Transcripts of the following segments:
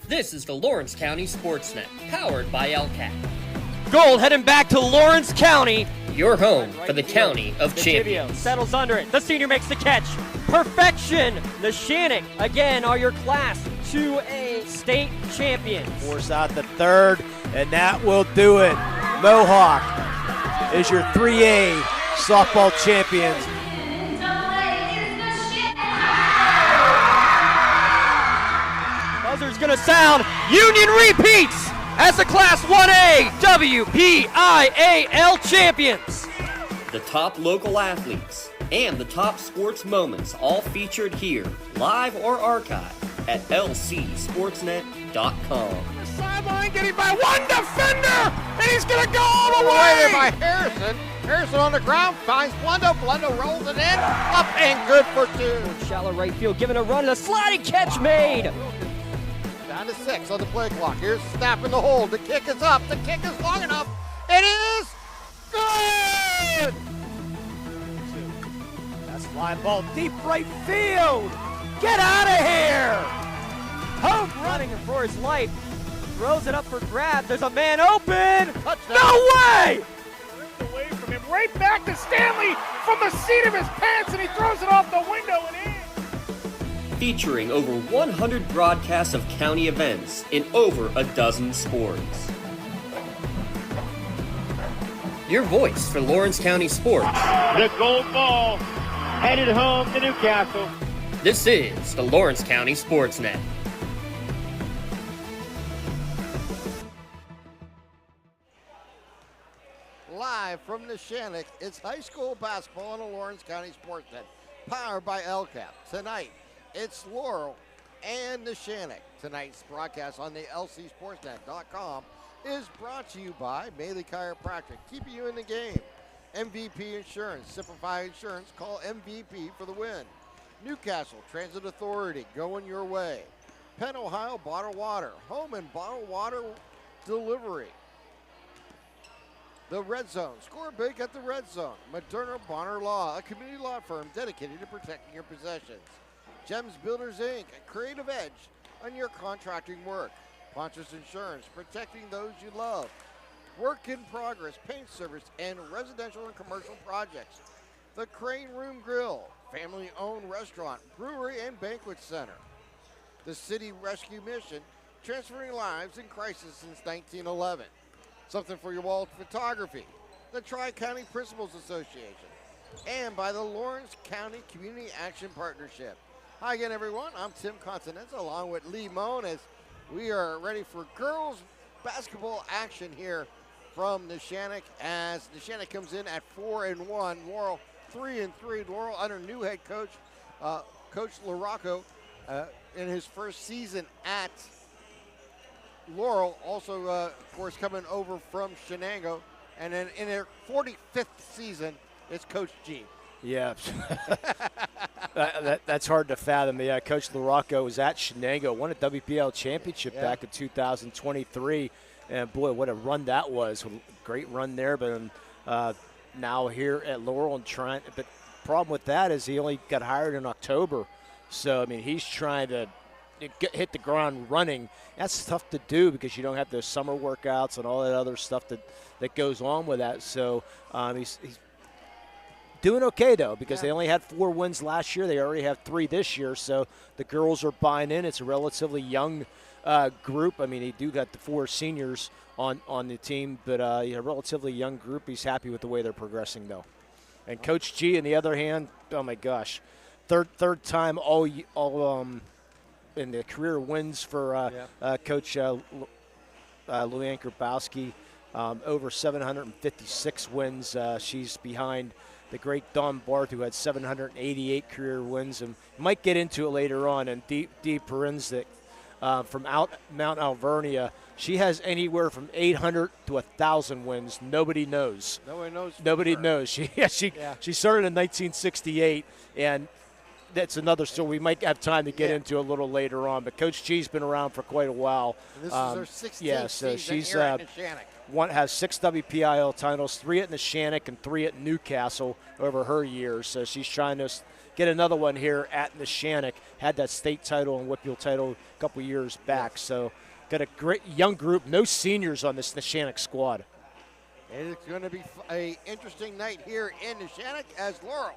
This is the Lawrence County SportsNet, powered by LCAT. Gold heading back to Lawrence County. Your home for the County of Champions. Settles under it. The senior makes the catch. Perfection. Neshannock, again, are your Class 2A state champions. Force out the third, and that will do it. Mohawk is your 3A softball champions. Buzzer's going to sound. Union repeats as the Class 1A WPIAL champions. The top local athletes and the top sports moments all featured here, live or archived at lcsportsnet.com. The sideline getting by one defender, and he's going to go all the way by Harrison. Harrison on the ground finds Blundo. Blundo rolls it in, up and good for two. Shallow right field, giving a run, and a sliding catch made. Down to 6 on the play clock. Here's the snap in the hole. The kick is up. The kick is long enough. It is good. That's fly ball deep right field. Get out of here. Hope running for his life. Throws it up for grabs. There's a man open. Touchdown. No way. Ripped away from him. Right back to Stanley from the seat of his pants, and he throws it off the window and in. Featuring over 100 broadcasts of county events in over a dozen sports. Your voice for Lawrence County sports. The gold ball headed home to Newcastle. This is the Lawrence County SportsNet. Live from Neshannock, it's high school basketball on the Lawrence County SportsNet, powered by LCAP. Tonight, it's Laurel and Neshannock. Tonight's broadcast on the lcsportsnet.com is brought to you by Maley Chiropractic, keeping you in the game. MVP Insurance, Simplify Insurance, call MVP for the win. Newcastle Transit Authority, going your way. Penn, Ohio Bottled Water, home and bottled water delivery. The Red Zone, score big at the Red Zone. Moderna Bonner Law, a community law firm dedicated to protecting your possessions. Gems Builders Inc., a creative edge on your contracting work. Ponchos Insurance, protecting those you love. Work in progress, paint service, and residential and commercial projects. The Crane Room Grill, family-owned restaurant, brewery, and banquet center. The City Rescue Mission, transferring lives in crisis since 1911. Something for your wall photography. The Tri-County Principals Association. And by the Lawrence County Community Action Partnership. Hi again, everyone. I'm Tim Continenza, along with Lee Moan, as we are ready for girls basketball action here from Neshannock, as Neshannock comes in at 4-1. Laurel 3-3. Laurel under new head coach, Coach LaRocco, in his first season at Laurel. Also, of course, coming over from Shenango, and then in their 45th season, it's Coach G. Yeah, that's hard to fathom. Yeah, Coach LaRocco was at Shenango, won a WPIAL championship back in 2023, and boy, what a run that was! Great run there, but now here at Laurel and trying. But problem with that is he only got hired in October, so I mean he's trying to hit the ground running. That's tough to do because you don't have those summer workouts and all that other stuff that goes on with that. So he's doing okay, though, because they only had 4 wins last year. They already have 3 this year, so the girls are buying in. It's a relatively young group. I mean, they do got the 4 seniors on the team, but a relatively young group. He's happy with the way they're progressing, though. And Coach G, on the other hand, oh my gosh, third time all in the career wins for Coach Luann Grabowski, over 756 wins. She's behind the great Dawn Barth, who had 788 career wins, and might get into it later on. And Dee Perenzik from Mount Alvernia, she has anywhere from 800 to 1,000 wins. Nobody knows. Nobody knows. She started in 1968, and that's another story we might have time to get into a little later on. But Coach G's been around for quite a while. And this is her 16th so she's here at Neshannock. has 6 WPIAL titles, 3 at Neshannock and 3 at Newcastle over her years. So she's trying to get another one here at Neshannock. Had that state title and WPIAL title a couple years back. Yes. So got a great young group. No seniors on this Neshannock squad. It's going to be an interesting night here in Neshannock as Laurel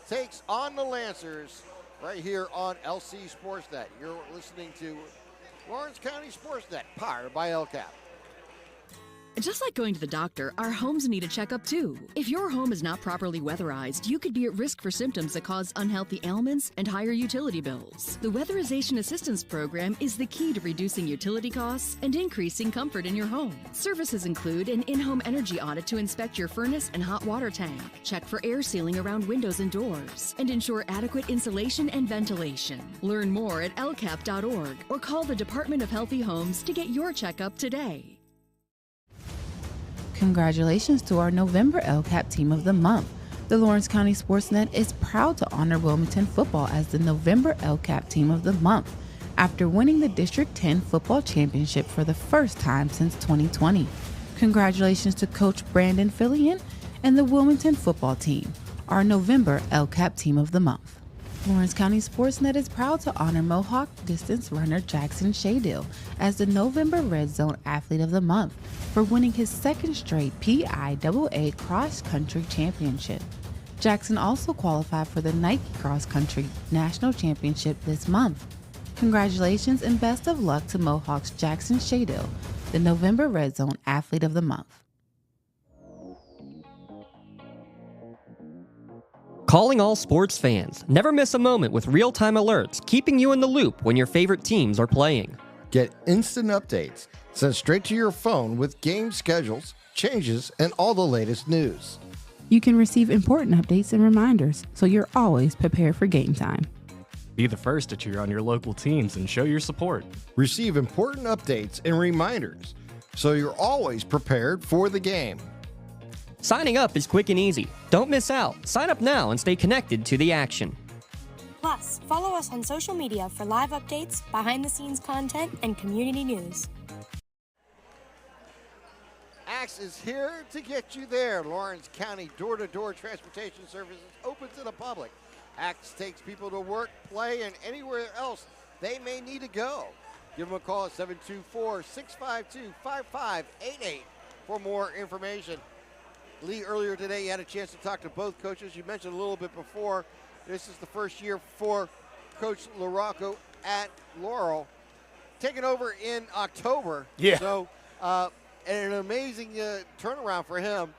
takes on the Lancers right here on LC SportsNet. You're listening to Lawrence County SportsNet, powered by LCAP. Just like going to the doctor, our homes need a checkup too. If your home is not properly weatherized, you could be at risk for symptoms that cause unhealthy ailments and higher utility bills. The Weatherization Assistance Program is the key to reducing utility costs and increasing comfort in your home. Services include an in-home energy audit to inspect your furnace and hot water tank, check for air sealing around windows and doors, and ensure adequate insulation and ventilation. Learn more at lcap.org or call the Department of Healthy Homes to get your checkup today. Congratulations to our November LCAP Team of the Month. The Lawrence County SportsNet is proud to honor Wilmington football as the November LCAP Team of the Month after winning the District 10 football championship for the first time since 2020. Congratulations to Coach Brandon Fillion and the Wilmington football team, our November LCAP Team of the Month. Lawrence County SportsNet is proud to honor Mohawk distance runner Jackson Shaydale as the November Red Zone Athlete of the Month for winning his 2nd straight PIAA Cross Country Championship. Jackson also qualified for the Nike Cross Country National Championship this month. Congratulations and best of luck to Mohawk's Jackson Shaydale, the November Red Zone Athlete of the Month. Calling all sports fans. Never miss a moment with real-time alerts, keeping you in the loop when your favorite teams are playing. Get instant updates sent straight to your phone with game schedules, changes, and all the latest news. You can receive important updates and reminders, so you're always prepared for game time. Be the first to cheer on your local teams and show your support. Receive important updates and reminders, so you're always prepared for the game. Signing up is quick and easy. Don't miss out. Sign up now and stay connected to the action. Plus, follow us on social media for live updates, behind-the-scenes content, and community news. Axe is here to get you there. Lawrence County door-to-door transportation services open to the public. Axe takes people to work, play, and anywhere else they may need to go. Give them a call at 724-652-5588 for more information. Lee, earlier today you had a chance to talk to both coaches. You mentioned a little bit before, this is the first year for Coach LaRocco at Laurel, taking over in October. Yeah. So, and an amazing turnaround for him,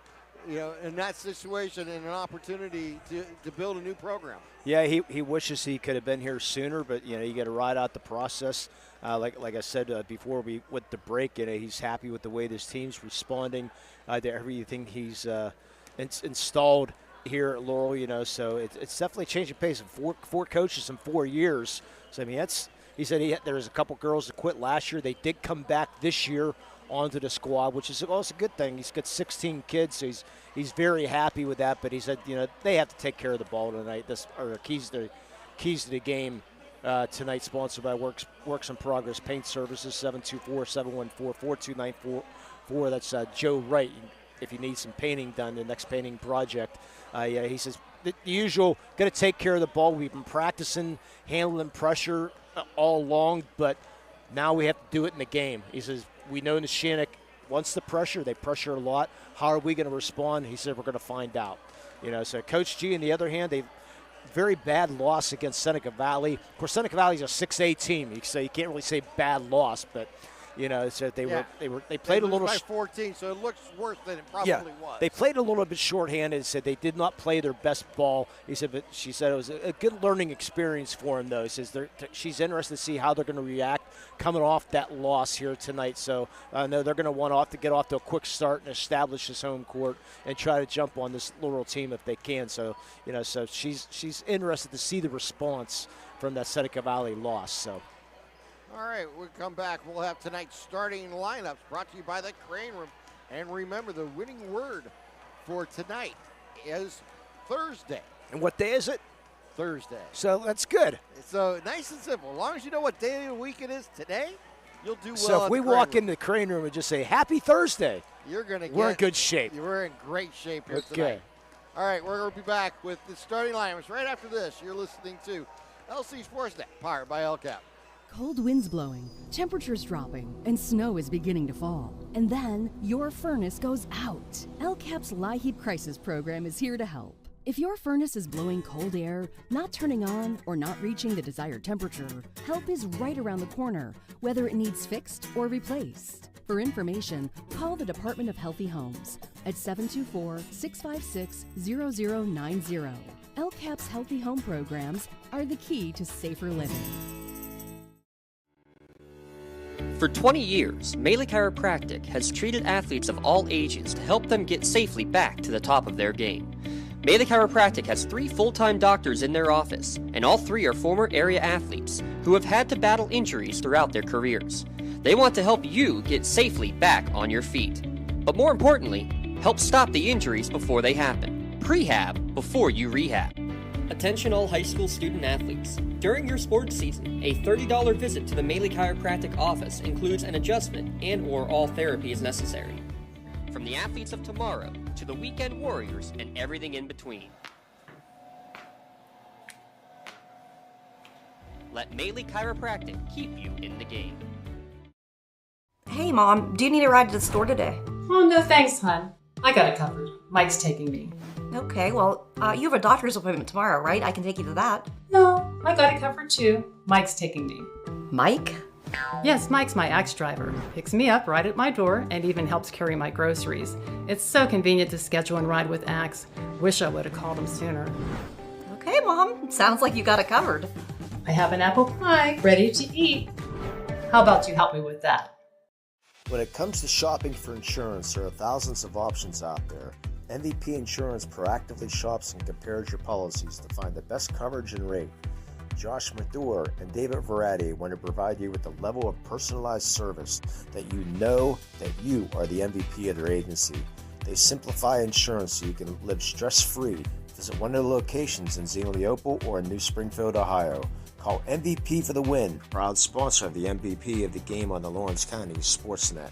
in that situation, and an opportunity to build a new program. Yeah, he wishes he could have been here sooner, but you got to ride out the process. Like I said before we went to break, he's happy with the way this team's responding to everything he's installed here at Laurel. So it's definitely changing pace. Four coaches in 4 years. So he said there was a couple girls that quit last year. They did come back this year onto the squad, which is also a good thing. He's got 16 kids, so he's very happy with that. But he said they have to take care of the ball tonight. Keys to the game. Tonight, sponsored by Works in Progress Paint Services, 724-714-4294. That's Joe Wright. If you need some painting done, the next painting project. He says the usual, got to take care of the ball. We've been practicing handling pressure all along, but now we have to do it in the game. He says, we know Neshannock wants the pressure. They pressure a lot. How are we going to respond? He said, we're going to find out. So Coach G, on the other hand, they very bad loss against Seneca Valley. Of course, Seneca Valley is a 6A team. You can't really say bad loss, but so they played a little by 14, so it looks worse than it probably was. They played a little bit shorthanded. Said they did not play their best ball. She said it was a good learning experience for him, though. He says she's interested to see how they're going to react coming off that loss here tonight. So I know they're going to want to get off to a quick start and establish this home court and try to jump on this Laurel team if they can. So so she's interested to see the response from that Seneca Valley loss. So. All right, we'll come back. We'll have tonight's starting lineups brought to you by the Crane Room. And remember, the winning word for tonight is Thursday. And what day is it? Thursday. So that's good. So nice and simple. As long as you know what day of the week it is today, you'll do well. So if we walk into the Crane Room and just say, Happy Thursday, we're in good shape. We're in great shape here tonight. All right, we're going to be back with the starting lineups right after this. You're listening to LC SportsNet, powered by LCAP. Cold winds blowing, temperatures dropping, and snow is beginning to fall. And then your furnace goes out. LCAP's LIHEAT Crisis Program is here to help. If your furnace is blowing cold air, not turning on, or not reaching the desired temperature, help is right around the corner, whether it needs fixed or replaced. For information, call the Department of Healthy Homes at 724-656-0090. LCAP's Healthy Home programs are the key to safer living. For 20 years, Melee Chiropractic has treated athletes of all ages to help them get safely back to the top of their game. Melee Chiropractic has 3 full-time doctors in their office, and all 3 are former area athletes who have had to battle injuries throughout their careers. They want to help you get safely back on your feet. But more importantly, help stop the injuries before they happen. Prehab before you rehab. Attention all high school student athletes. During your sports season, a $30 visit to the Melee Chiropractic office includes an adjustment and/or all therapy is necessary. From the athletes of tomorrow to the weekend warriors and everything in between. Let Melee Chiropractic keep you in the game. Hey Mom, do you need a ride to the store today? Oh, no thanks, hon. I got it covered. Mike's taking me. Okay, well, you have a doctor's appointment tomorrow, right? I can take you to that. No, I got it covered too. Mike's taking me. Mike? Yes, Mike's my ex driver. Picks me up right at my door and even helps carry my groceries. It's so convenient to schedule and ride with Axe. Wish I would have called him sooner. Okay, Mom. Sounds like you got it covered. I have an apple pie ready to eat. How about you help me with that? When it comes to shopping for insurance, there are thousands of options out there. MVP Insurance proactively shops and compares your policies to find the best coverage and rate. Josh Mathur and David Verratti want to provide you with the level of personalized service that you know that you are the MVP of their agency. They simplify insurance so you can live stress-free. Visit one of the locations in Zingleopole or in New Springfield, Ohio. Call MVP for the win. Proud sponsor of the MVP of the game on the Lawrence County SportsNet.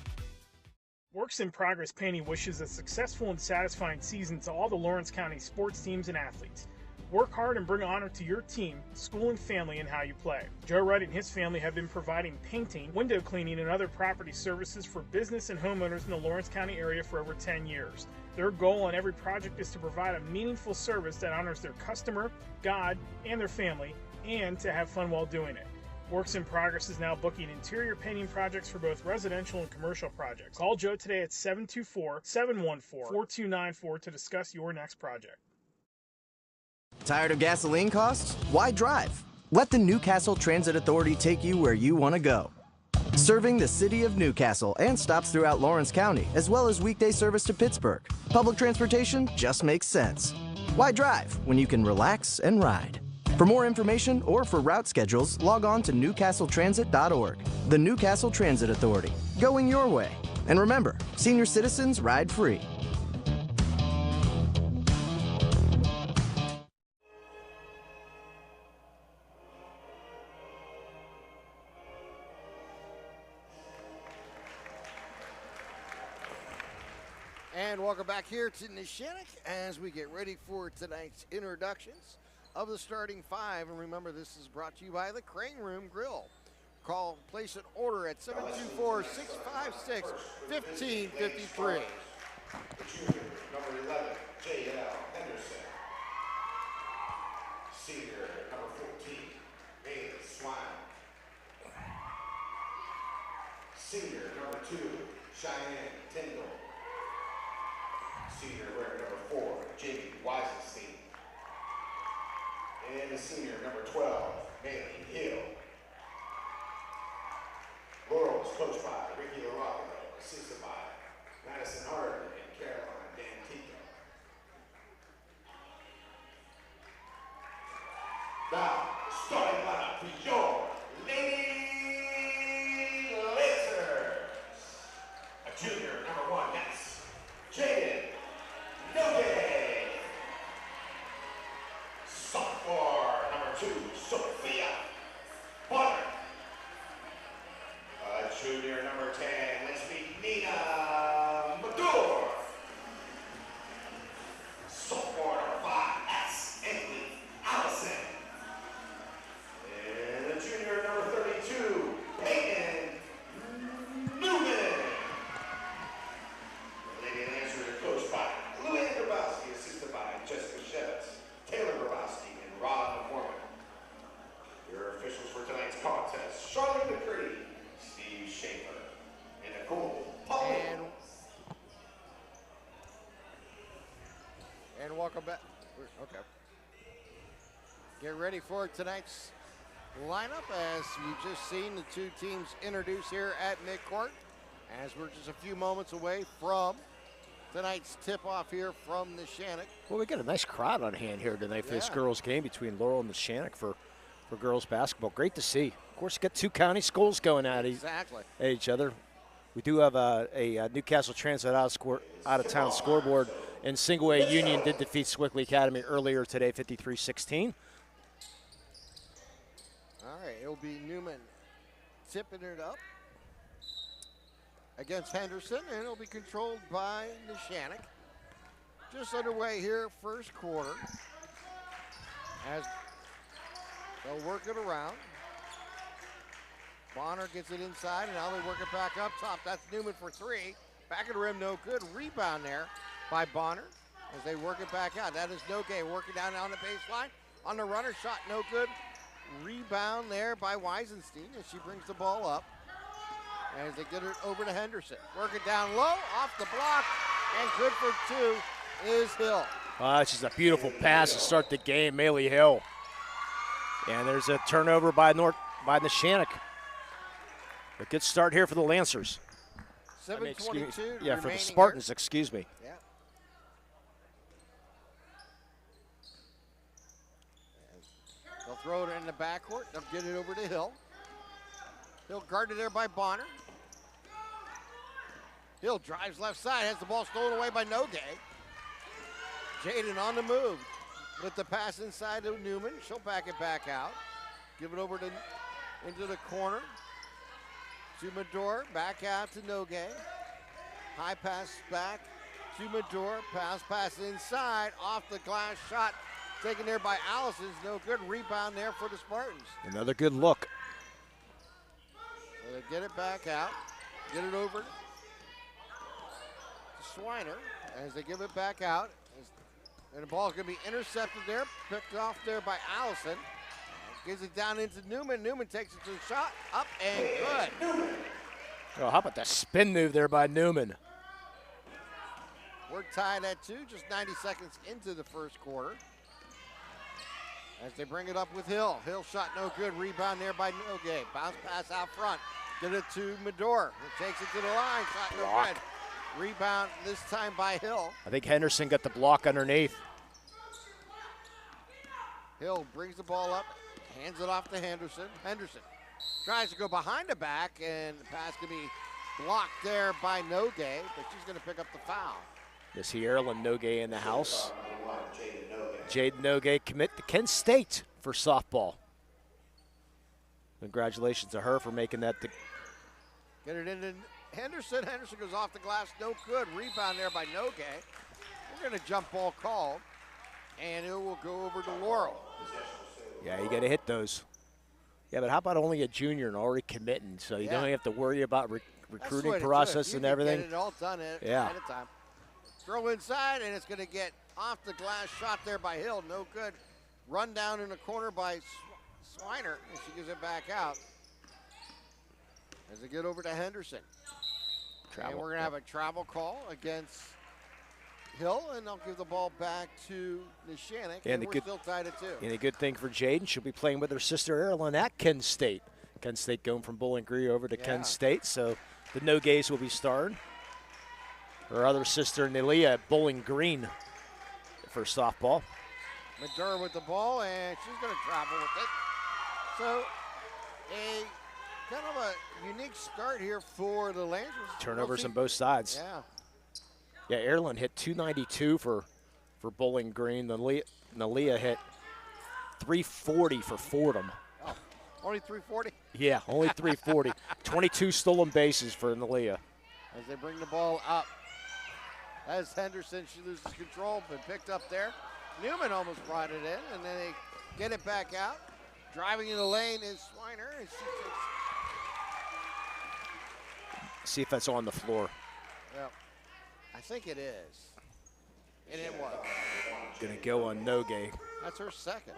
Works in Progress Painting wishes a successful and satisfying season to all the Lawrence County sports teams and athletes. Work hard and bring honor to your team, school, and family in how you play. Joe Wright and his family have been providing painting, window cleaning, and other property services for business and homeowners in the Lawrence County area for over 10 years. Their goal on every project is to provide a meaningful service that honors their customer, God, and their family, and to have fun while doing it. Works in Progress is now booking interior painting projects for both residential and commercial projects. Call Joe today at 724-714-4294 to discuss your next project. Tired of gasoline costs? Why drive? Let the Newcastle Transit Authority take you where you want to go. Serving the city of Newcastle and stops throughout Lawrence County, as well as weekday service to Pittsburgh. Public transportation just makes sense. Why drive when you can relax and ride? For more information or for route schedules, log on to newcastletransit.org. The Newcastle Transit Authority, going your way. And remember, senior citizens ride free. And welcome back here to Neshannock as we get ready for tonight's introductions of the starting five. And remember, this is brought to you by the Crane Room Grill. Place an order at 724-656-1553. Number 11, J.L. Henderson. Senior, number 14, Bailey Swine. Senior, number 2, Cheyenne Tyndall. Senior, wearing number 4, Jamie Weisenstein. And the senior, number 12, Bailey Hill. Laurel was coached by Ricky Laurel, assisted by Madison Hardin and Caroline Dantico. Now, starting lineup for your Lady Lancers. A junior, number 1, that's Jaden Nogue. Sophomore, number 2, Sophia Bonner. Junior, number 10, let's meet Nina Madur. Sophomore, number 5, S. Anthony Allison. And the junior, number 32, Peyton Newman. The Lady Lancers are coached by Louis Grabowski, assisted by Jessica Shevitz, Taylor Grabowski, and Rod McCormick. Your officials for tonight's contest, Charlotte McCready, Steve Schaefer, and Nicole Polly. And welcome back. Okay. Get ready for tonight's lineup as you've just seen the two teams introduced here at midcourt. As we're just a few moments away from tonight's tip-off here from Neshannock. Well, we got a nice crowd on hand here tonight for this girls' game between Laurel and Neshannock for girls basketball. Great to see. Of course, you got two county schools going at each other. We do have a Newcastle Transit out-of-town scoreboard, and Single A Union did defeat Swickley Academy earlier today, 53-16. All right, it'll be Newman tipping it up against Henderson, and it'll be controlled by Neshannock. Just underway here, first quarter, as they'll work it around. Bonner gets it inside, and now they work it back up top. That's Newman for 3. Back of the rim, no good. Rebound there by Bonner as they work it back out. That is Nogue working down on the baseline. On the runner, shot no good. Rebound there by Weisenstein as she brings the ball up. As they get it over to Henderson. Work it down low, off the block, and good for 2 is Hill. That's just a beautiful pass to start the game, Maylee Hill. And there's a turnover by Neshannock. A good start here for the Lancers. 7:22. Yeah, for the Spartans, excuse me. Yeah. They'll throw it in the backcourt. They'll get it over to Hill. Hill guarded there by Bonner. Hill drives left side, has the ball stolen away by Nogue. Jaden on the move with the pass inside to Newman. She'll back it back out. Give it over into the corner to Mador. Back out to Nogue. High pass back to Mador. Pass inside. Off the glass shot taken there by Allison. No good. Rebound there for the Spartans. Another good look. So they get it back out. Get it over to Swiner as they give it back out. And the ball's going to be intercepted there. Picked off there by Allison. Gives it down into Newman. Newman takes it to the shot. Up and good. Oh, how about that spin move there by Newman? We're tied at 2, just 90 seconds into the first quarter. As they bring it up with Hill. Hill shot no good. Rebound there by Nogue. Bounce pass out front. Get it to Mador. Who takes it to the line. Shot no good. Rebound this time by Hill. I think Henderson got the block underneath. Hill brings the ball up. Hands it off to Henderson. Henderson tries to go behind the back, and the pass can be blocked there by Nogue, but she's going to pick up the foul. This here, Erlen Nogue in the house. Jaden Nogue commit to Kent State for softball. Congratulations to her for making that. Get it into Henderson. Henderson goes off the glass, no good. Rebound there by Nogue. We're going to jump ball called, and it will go over to Laurel. Yeah, you got to hit those. Yeah, but how about only a junior and already committing, so you don't have to worry about recruiting process and everything. Get it all done ahead of time. Throw inside, and it's going to get off the glass. Shot there by Hill, no good. Run down in the corner by Swiner, and she gives it back out. As they get over to Henderson. And we're going to have a travel call against Hill, and they'll give the ball back to Neshannock, and we're still tied at 2. And a good thing for Jaden, she'll be playing with her sister Erilyn at Kent State. Kent State going from Bowling Green over to Kent State, so the Nogays will be starting. Her other sister, Nelia, at Bowling Green for softball. Madura with the ball, and she's going to travel with it. So a kind of a unique start here for the Lancers. Turnovers on both sides. Yeah, Erilyn hit 292 for Bowling Green. Nelia hit 340 for Fordham. Oh, only 340? Yeah, only 340. 22 stolen bases for Nelia. As they bring the ball up. As Henderson, she loses control, but picked up there. Newman almost brought it in, and then they get it back out. Driving in the lane is Swiner, and she takes. See if that's on the floor. Yep. I think it is. And it was. Gonna go on Nogue. That's her second.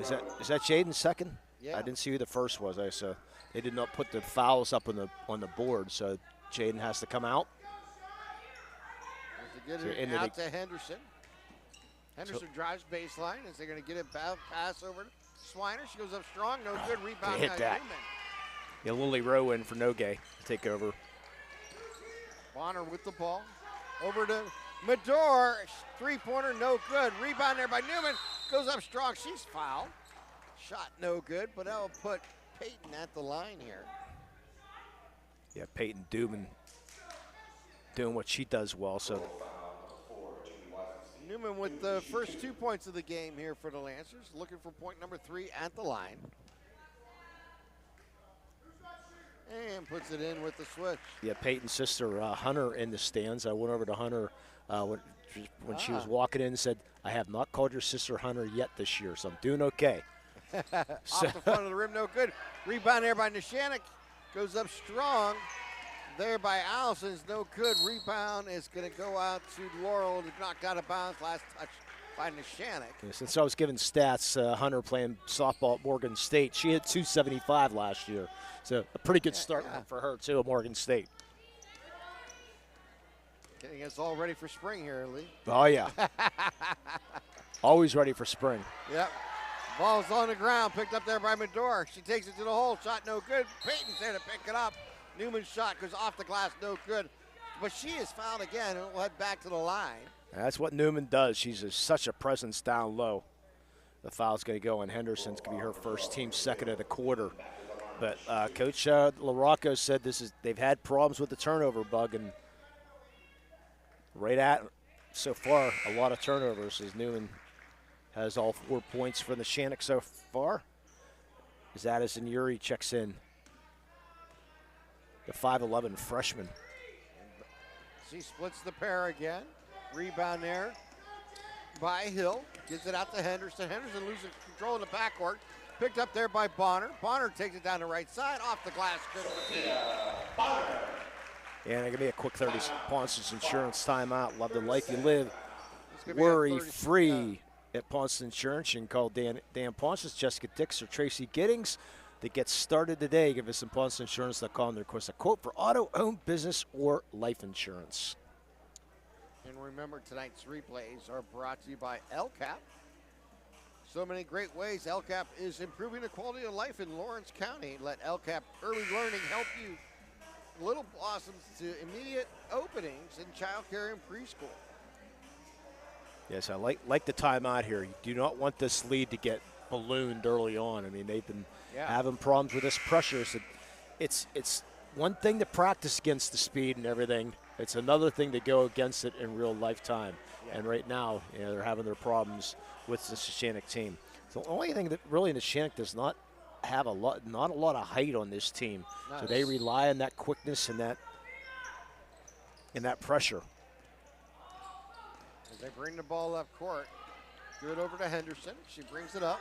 Is that Jaden's second? Yeah. I didn't see who the first was. They did not put the fouls up on the board, so Jaden has to come out. As they get it out to Henderson. Henderson drives baseline as they're going to get it back, pass over to Swiner. She goes up strong, no good. Rebound hit by that. Newman. Yeah, Lily Rowe in for Nogue to take over. Bonner with the ball. Over to Mador. Three-pointer, no good. Rebound there by Newman. Goes up strong. She's fouled. Shot no good, but that will put Peyton at the line here. Yeah, Peyton Dubin doing what she does well. So Newman with the first 2 points of the game here for the Lancers. Looking for point number 3 at the line. And puts it in with the switch. Yeah, Peyton's sister Hunter in the stands. I went over to Hunter when she was walking in and said, I have not called your sister Hunter yet this year, so I'm doing okay. Off the front of the rim, no good. Rebound there by Neshannock. Goes up strong. There by Allison's, no good. Rebound is going to go out to Laurel. Knocked out of bounds. Last touch by Neshannock. Yeah, since I was given stats, Hunter playing softball at Morgan State, she hit 275 last year. So a pretty good start for her, too, at Morgan State. Getting us all ready for spring here, Lee. Oh, yeah. Always ready for spring. Yep. Ball's on the ground, picked up there by Mador. She takes it to the hole, shot no good. Peyton's there to pick it up. Newman's shot goes off the glass, no good. But she is fouled again, and will head back to the line. That's what Newman does. She's such a presence down low. The foul's going to go, and Henderson's going to be her first, team second of the quarter. But Coach LaRocco said they've had problems with the turnover bug, and so far, a lot of turnovers as Newman has all 4 points for the Neshannock so far. As Addison Uri checks in. The 5'11 freshman. She splits the pair again. Rebound there by Hill. Gives it out to Henderson. Henderson loses control in the backcourt. Picked up there by Bonner. Bonner takes it down the right side. Off the glass. And going to be a quick 30 Ponce's Insurance timeout. Love the life you live. Worry-free at Ponce's Insurance. You can call Dan Ponce's, Jessica Dix, or Tracy Giddings. To get started today, give us some PonceInsurance.com to request a quote for auto, home, business, or life insurance. And remember, tonight's replays are brought to you by LCAP. So many great ways LCAP is improving the quality of life in Lawrence County. Let LCAP Early Learning help you. Little blossoms to immediate openings in childcare and preschool. Yes, I like the timeout here. You do not want this lead to get ballooned early on. I mean, they've been having problems with this pressure. So it's one thing to practice against the speed and everything. It's another thing to go against it in real lifetime. Yeah. And right now, they're having their problems with the Neshannock team. The only thing that really Neshannock does not have not a lot of height on this team, so they rely on that quickness and that pressure. As they bring the ball up court, give it over to Henderson. She brings it up.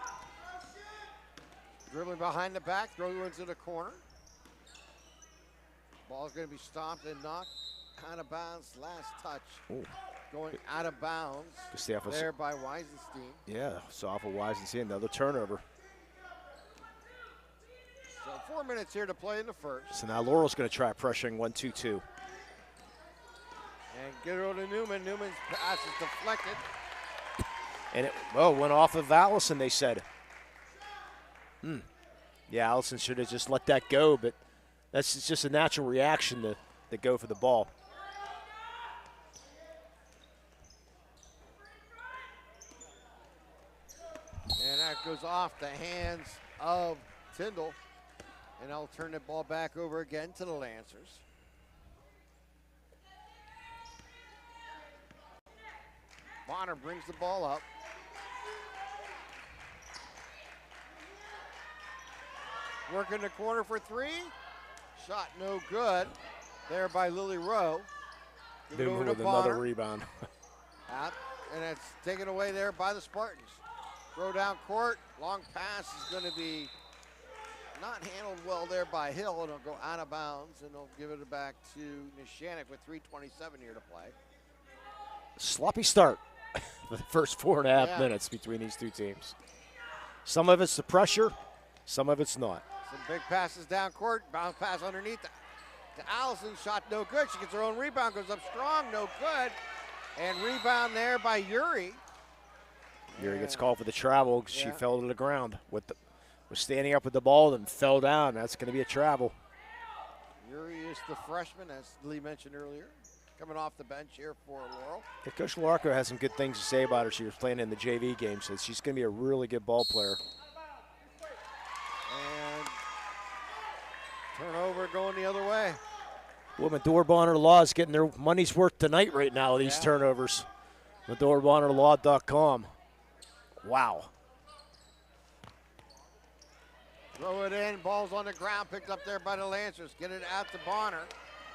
Dribbling behind the back, throws it into the corner. Ball's going to be stomped and knocked out of bounds. Last touch. Ooh. Going out of bounds there by Weisenstein. Yeah, so off of Weisenstein, another turnover. So 4 minutes here to play in the first. So now Laurel's going to try pressuring 1-2-2. And get it over to Newman. Newman's pass is deflected. And it went off of Allison, they said. Yeah, Allison should have just let that go, but that's just a natural reaction to go for the ball. And that goes off the hands of Tyndall. And I'll turn the ball back over again to the Lancers. Bonner brings the ball up. Working the corner for three. Shot no good. There by Lily Rowe. Give it over to with Bonner. another rebound. And it's taken away there by the Spartans. Throw down court. Long pass is going to be not handled well there by Hill. And it'll go out of bounds. And they'll give it back to Neshannock with 3:27 here to play. Sloppy start for the first 4.5 minutes between these two teams. Some of it's the pressure, some of it's not. Some big passes down court. Bounce pass underneath to Allison. Shot no good. She gets her own rebound. Goes up strong. No good. And rebound there by Yuri. Yuri gets called for the travel because she fell to the ground. Was standing up with the ball, then fell down. That's going to be a travel. Yuri is the freshman, as Lee mentioned earlier, coming off the bench here for Laurel. Yeah, Coach Larco has some good things to say about her. She was playing in the JV game, so she's going to be a really good ball player. And turnover going the other way. Well, Medora Bonner Law is getting their money's worth tonight right now, these turnovers. MedoraBonnerLaw.com. Wow. Throw it in. Ball's on the ground. Picked up there by the Lancers. Get it out to Bonner.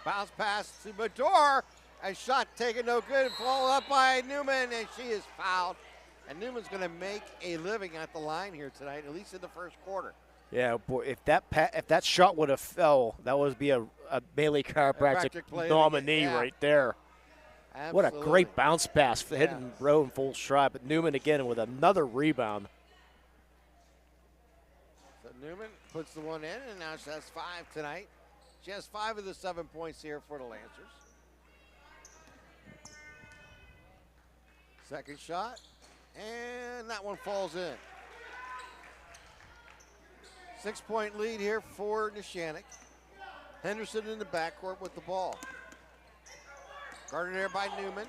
Bounce pass to Medora. A shot taken no good. And followed up by Newman. And she is fouled. And Newman's going to make a living at the line here tonight, at least in the first quarter. Yeah, boy, if that shot would have fell, that would be a Bailey Chiropractic nominee right there. Absolutely. What a great bounce pass, hitting Rowe in full stride. But Newman again with another rebound. So Newman puts the one in, and now she has 5 tonight. She has 5 of the 7 points here for the Lancers. Second shot, and that one falls in. 6-point lead here for Neshannock. Henderson in the backcourt with the ball. Guarded there by Newman.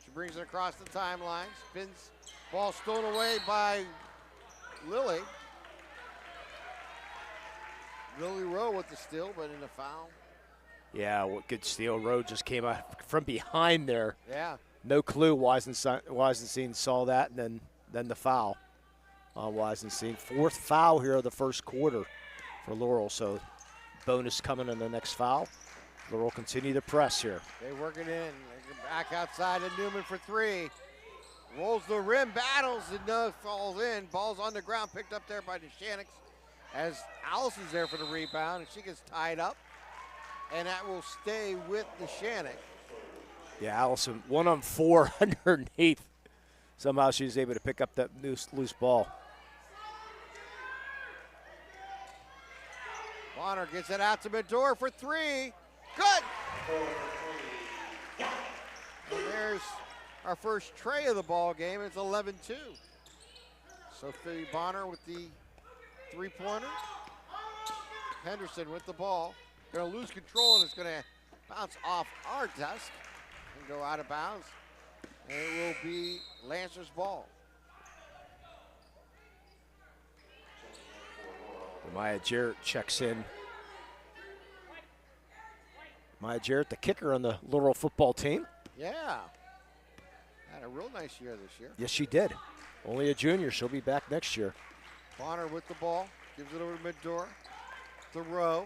She brings it across the timeline. Spins. Ball stolen away by Lily. Lily Rowe with the steal, but in the foul. Yeah, what good steal. Rowe just came out from behind there. Yeah. No clue Weisenstein saw that, and then the foul on Weisenstein. 4th foul here of the first quarter for Laurel, so bonus coming in the next foul. Laurel continue to press here. They work it in. Back outside to Newman for 3. Rolls the rim, battles, and no, falls in. Ball's on the ground, picked up there by Neshannock as Allison's there for the rebound, and she gets tied up. And that will stay with Neshannock. Yeah, Allison, 1 on 4 underneath. Somehow she was able to pick up that loose ball. Bonner gets it out to Medora for 3. Good! And there's our first tray of the ball game. It's 11-2. Sophie Bonner with the 3-pointer. Henderson with the ball. Going to lose control, and it's going to bounce off our desk and go out of bounds. And it will be Lancers ball. Maya Jarrett checks in. Maya Jarrett, the kicker on the Laurel football team. Yeah. Had a real nice year this year. Yes, she did. Only a junior. She'll be back next year. Bonner with the ball. Gives it over to Medora. To Rowe.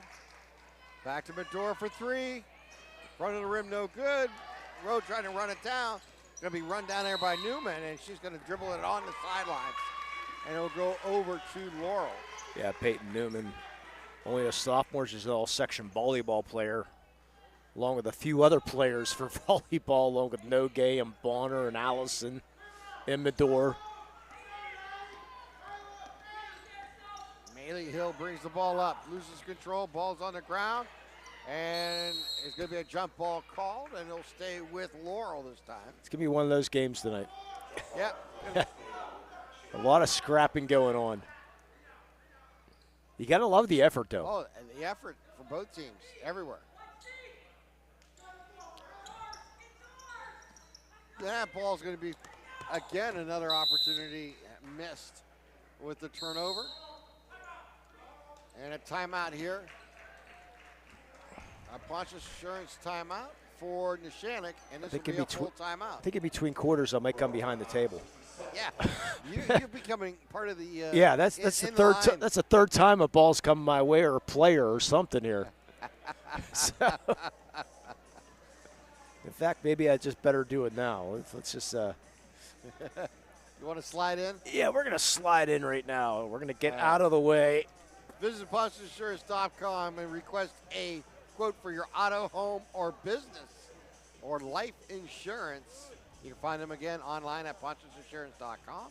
Back to Medora for three. Front of the rim, no good. Rowe trying to run it down. Going to be run down there by Newman, and she's going to dribble it on the sidelines. And it'll go over to Laurel. Yeah, Peyton Newman, only a sophomore. She's an all-section volleyball player, along with a few other players for volleyball, along with Nogay and Bonner and Allison and Medor. Maley Hill brings the ball up, loses control, ball's on the ground, and it's going to be a jump ball called, and it'll stay with Laurel this time. It's going to be one of those games tonight. Yep. A lot of scrapping going on. You got to love the effort, though. Oh, and the effort for both teams, everywhere. That ball's going to be, again, another opportunity missed with the turnover. And a timeout here. A Pontius Assurance timeout for Neshannock, and this will be a full timeout. I think in between quarters I might come behind the table. Yeah, you're becoming part of the. Yeah, that's the third. That's the third time a ball's come my way, or a player, or something here. So, in fact, maybe I just better do it now. Let's just. You want to slide in? Yeah, we're gonna slide in right now. We're gonna get out of the way. Visit PontiusAssurance.com and request a quote for your auto, home, or business or life insurance. You can find them again online at PontiusAssurance.com.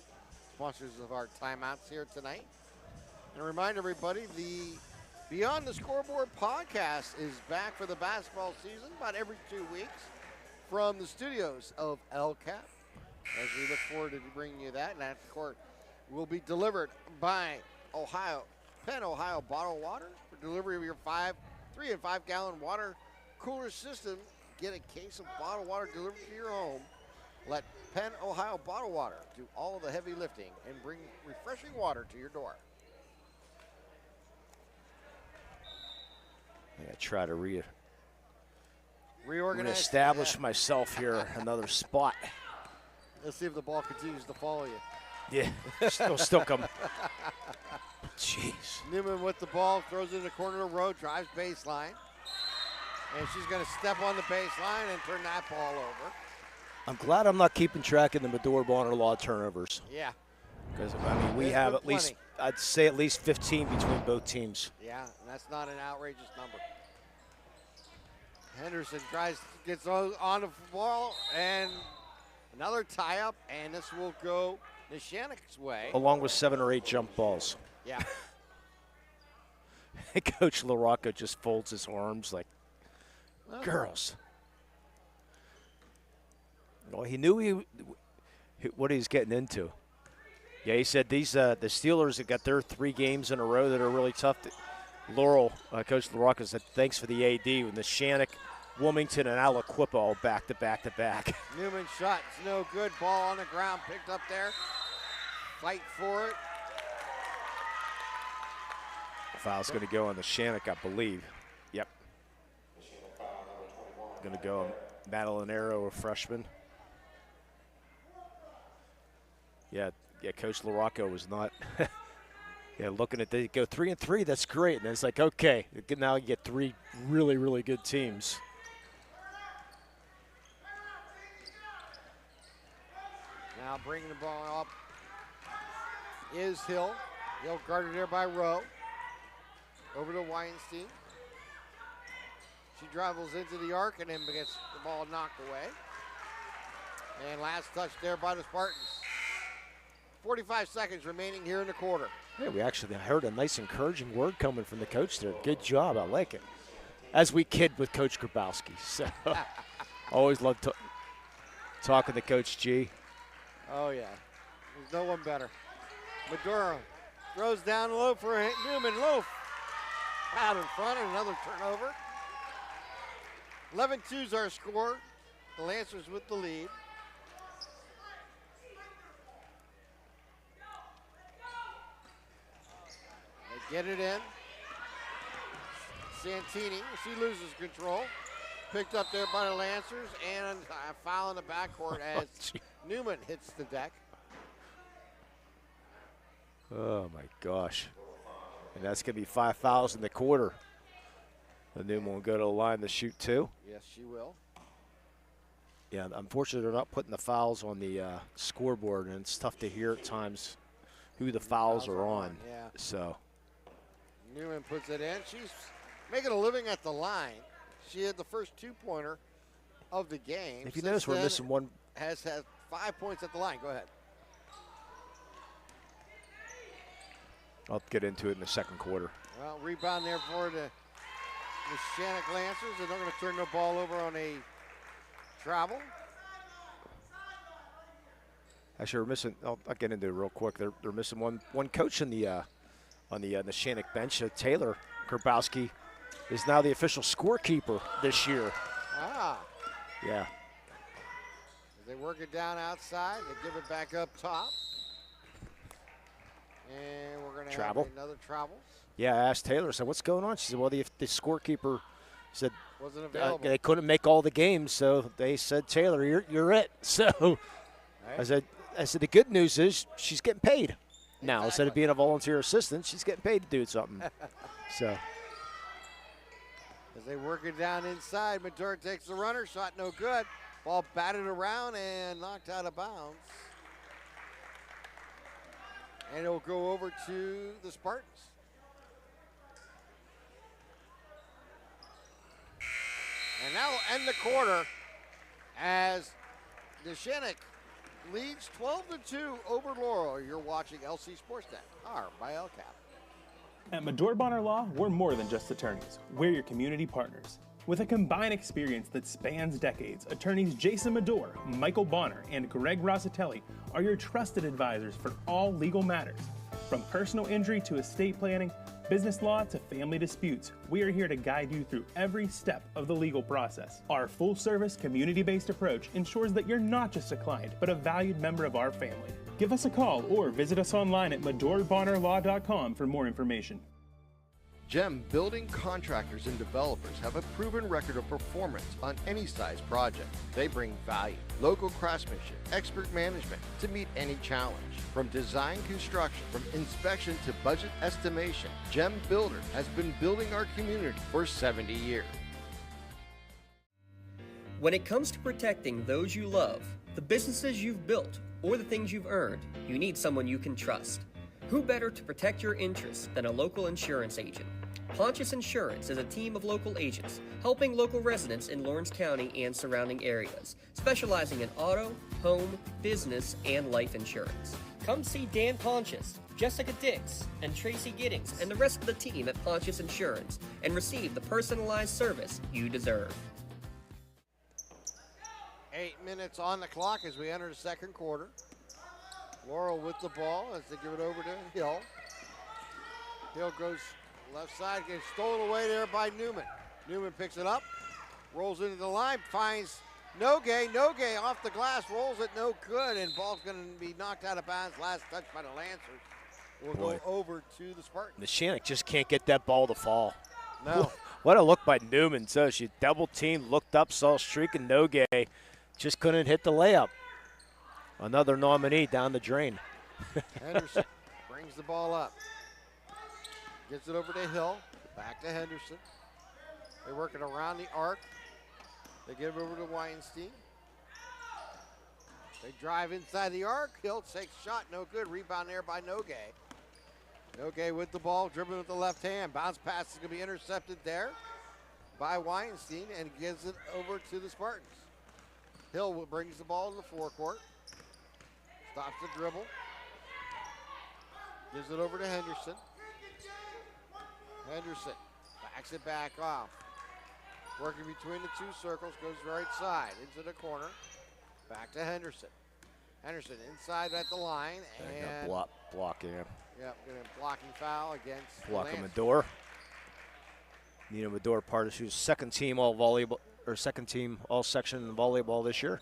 Sponsors of our timeouts here tonight. And remind everybody, the Beyond the Scoreboard podcast is back for the basketball season about every 2 weeks from the studios of LCAP. As we look forward to bringing you that, and that, of course, will be delivered by Penn Ohio Bottled Water for delivery of your 3 and 5 gallon water cooler system. Get a case of bottled water delivered to your home. Let Penn Ohio Bottled Water do all of the heavy lifting and bring refreshing water to your door. I try to reorganize, establish myself here, another spot. Let's see if the ball continues to follow you. Yeah, still come. Jeez. Newman with the ball, throws it in the corner of the road, drives baseline. And she's going to step on the baseline and turn that ball over. I'm glad I'm not keeping track of the Medora Bonner Law turnovers. Yeah. Because, I mean, we have at least, I'd say at least 15 between both teams. Yeah, and that's not an outrageous number. Henderson gets on the ball, and another tie-up, and this will go Neshannock's way. Along with 7 or 8 jump balls. Yeah. Coach LaRocca just folds his arms like, girls. Well, he knew what he was getting into. Yeah, he said the Steelers have got their 3 games in a row that are really tough. Laurel, Coach LaRocca said, thanks for the AD with Neshannock, Wilmington, and Aliquippa all back to back to back. Newman shot, it's no good. Ball on the ground, picked up there. Fight for it. Foul's going to go on Neshannock, I believe. Yep. Going to go on Madeline Arrow, a freshman. Yeah, Coach LaRocca was not looking at they go 3 and 3, that's great. And it's like, okay, now you get 3 really, really good teams. Now bringing the ball up is Hill. Hill guarded there by Rowe. Over to Weinstein. She dribbles into the arc and then gets the ball knocked away. And last touch there by the Spartans. 45 seconds remaining here in the quarter. Yeah, we actually heard a nice encouraging word coming from the coach there. Good job, I like it. As we kid with Coach Grabowski. So always love talking to Coach G. Oh, yeah. There's no one better. Maduro throws down low for Newman. Loaf out in front and another turnover. 11-2 is our score. The Lancers with the lead. They get it in. Santini, she loses control. Picked up there by the Lancers, and a foul in the backcourt as Newman hits the deck. Oh, my gosh. And that's going to be 5 fouls in the quarter. The Newman will go to the line to shoot 2. Yes, she will. Yeah, unfortunately, they're not putting the fouls on the scoreboard, and it's tough to hear at times who the fouls are on. Yeah. So Newman puts it in. She's making a living at the line. She had the first 2-pointer of the game. if you notice, we're missing one. Has had 5 points at the line. Go ahead. I'll get into it in the second quarter. Well, rebound there for the Neshannock Lancers, and they're going to turn the ball over on a travel. Actually, we're missing. I'll get into it real quick. They're missing one coach in the on the Neshannock bench. Taylor Grabowski is now the official scorekeeper this year. Ah. Yeah. They work it down outside. They give it back up top. And we're going to have another travel. Yeah, I asked Taylor, I said, what's going on? She said, well, the scorekeeper said wasn't available. They couldn't make all the games, so they said, Taylor, you're it. So right. I said, the good news is she's getting paid. Now, instead of being a volunteer assistant, she's getting paid to do something. So as they work it down inside, Madura takes the runner, shot no good. Ball batted around and knocked out of bounds. And it'll go over to the Spartans. And that will end the quarter as Neshannock leads 12-2 over Laurel. You're watching LC SportsNet, powered by LCAP. At Medore Bonner Law, we're more than just attorneys. We're your community partners. With a combined experience that spans decades, attorneys Jason Medore, Michael Bonner, and Greg Rossitelli are your trusted advisors for all legal matters. From personal injury to estate planning, business law to family disputes, we are here to guide you through every step of the legal process. Our full-service, community-based approach ensures that you're not just a client, but a valued member of our family. Give us a call or visit us online at MedoreBonnerLaw.com for more information. GEM building contractors and developers have a proven record of performance on any size project. They bring value, local craftsmanship, expert management to meet any challenge. From design construction, from inspection to budget estimation, GEM Builder has been building our community for 70 years. When it comes to protecting those you love, the businesses you've built, or the things you've earned, you need someone you can trust. Who better to protect your interests than a local insurance agent? Pontius Insurance is a team of local agents helping local residents in Lawrence County and surrounding areas, specializing in auto, home, business, and life insurance. Come see Dan Pontius, Jessica Dix, and Tracy Giddings, and the rest of the team at Pontius Insurance, and receive the personalized service you deserve. 8 minutes on the clock as we enter the second quarter. Laurel with the ball as they give it over to Hill. Hill goes left side, gets stolen away there by Newman. Newman picks it up, rolls into the line, finds Nogue. Nogue off the glass, rolls it no good, and ball's going to be knocked out of bounds. Last touch by the Lancers will go over to the Spartans. Neshannock just can't get that ball to fall. No. What a look by Newman. So she double teamed, looked up, saw Streak and Nogue, just couldn't hit the layup. Another nominee down the drain. Henderson brings the ball up. Gets it over to Hill. Back to Henderson. They're working around the arc. They give it over to Weinstein. They drive inside the arc. Hill takes shot. No good. Rebound there by Nogue. Nogue with the ball. Dribbling with the left hand. Bounce pass is going to be intercepted there by Weinstein and gives it over to the Spartans. Hill brings the ball to the forecourt. Stops the dribble. Gives it over to Henderson. Henderson backs it back off. Working between the two circles, goes right side into the corner. Back to Henderson. Henderson inside at the line. And block here. Yep, blocking foul against Blocking Medore. Nina Medore, part of who's second team all volleyball or second team all section in volleyball this year.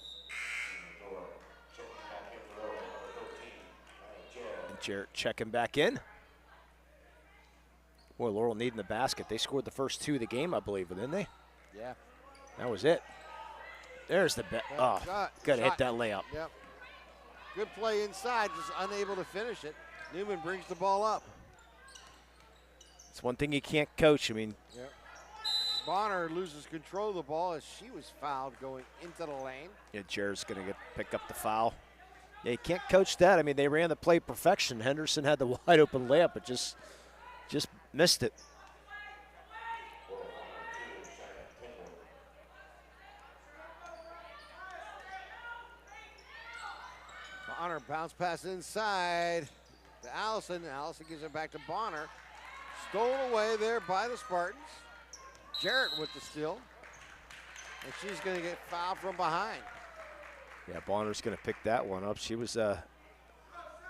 And Jarrett checking back in. Boy, Laurel needing the basket. They scored the first 2 of the game, I believe, didn't they? Yeah. That was it. There's the bet. Oh, got to hit that layup. Yep. Good play inside, just unable to finish it. Newman brings the ball up. It's one thing you can't coach. I mean, Bonner loses control of the ball as she was fouled going into the lane. yeah, Jared's going to pick up the foul. Yeah, you can't coach that. I mean, they ran the play perfection. Henderson had the wide open layup, but just missed it. Bonner bounce pass inside to Allison. Allison gives it back to Bonner. Stolen away there by the Spartans. Jarrett with the steal. And she's going to get fouled from behind. Yeah, Bonner's going to pick that one up. She was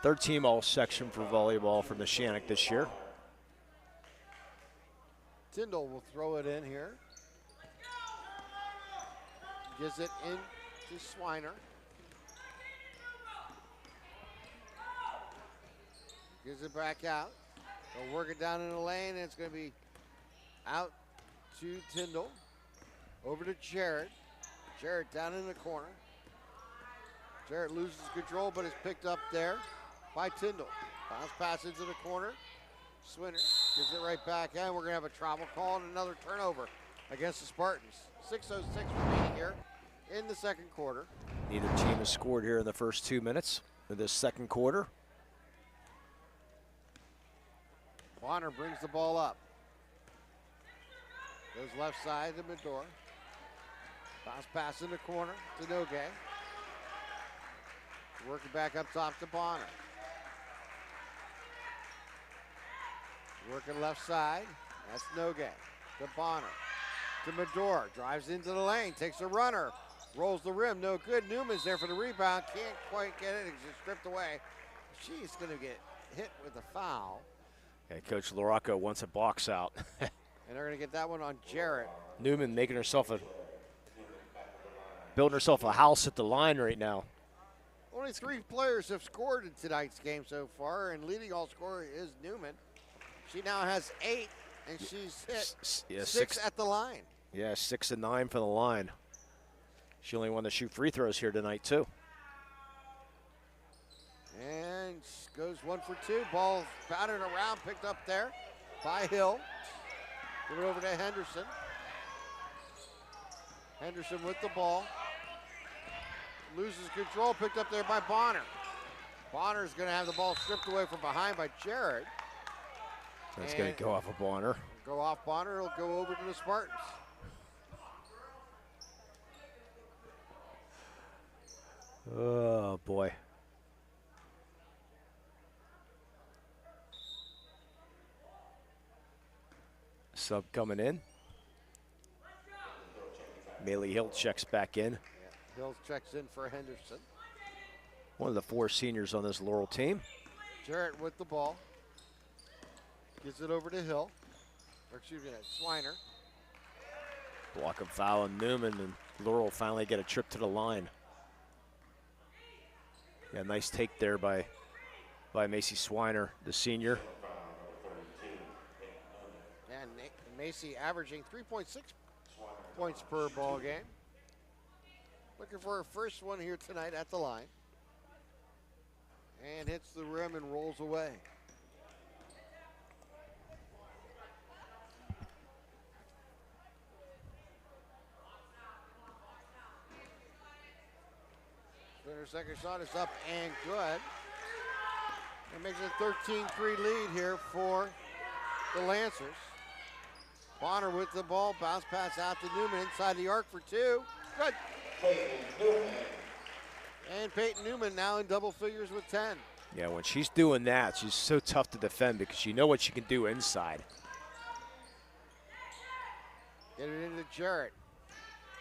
third team all-section for volleyball for Neshannock this year. Tyndall will throw it in here. Gives it in to Swiner. Gives it back out. They'll work it down in the lane, and it's going to be out to Tyndall. Over to Jarrett. Jarrett down in the corner. Jarrett loses control, but is picked up there by Tyndall. Bounce pass into the corner. Swinner gives it right back, and we're going to have a travel call and another turnover against the Spartans. 6:06 remaining here in the second quarter. Neither team has scored here in the first 2 minutes of this second quarter. Bonner brings the ball up. Goes left side to Medor. Bounce pass in the corner to Nogue. Working back up top to Bonner. Working left side. That's Nogue. To Bonner. To Medor. Drives into the lane. Takes a runner. Rolls the rim. No good. Newman's there for the rebound. Can't quite get it. It's just stripped away. She's going to get hit with a foul. Yeah, Coach LaRocco wants a box out. And they're going to get that one on Jarrett. Newman making building herself a house at the line right now. Only 3 players have scored in tonight's game so far, and leading all scorer is Newman. She now has 8, and she's hit 6 at the line. Yeah, 6 and 9 for the line. She only won to shoot free throws here tonight, too. And goes 1 for 2. Ball battered around, picked up there by Hill. Give it over to Henderson. Henderson with the ball. Loses control, picked up there by Bonner. Bonner's going to have the ball stripped away from behind by Jarrett. That's going to go off of Bonner. Go off Bonner, it'll go over to the Spartans. Oh, boy. Sub coming in. Maylee Hill checks back in. Yeah, Hill checks in for Henderson. One of the 4 seniors on this Laurel team. Jarrett with the ball. Gives it over to Hill. Or excuse me, Swiner. Block of foul on Newman, and Laurel finally get a trip to the line. Yeah, nice take there by Macy Swiner, the senior. And Macy averaging 3.6 points per ball game. Looking for her first one here tonight at the line. And hits the rim and rolls away. Her second shot is up and good. It makes it a 13-3 lead here for the Lancers. Bonner with the ball, bounce pass out to Newman inside the arc for 2. Good. And Peyton Newman now in double figures with 10. Yeah, when she's doing that, she's so tough to defend because you know what she can do inside. Get it into Jarrett.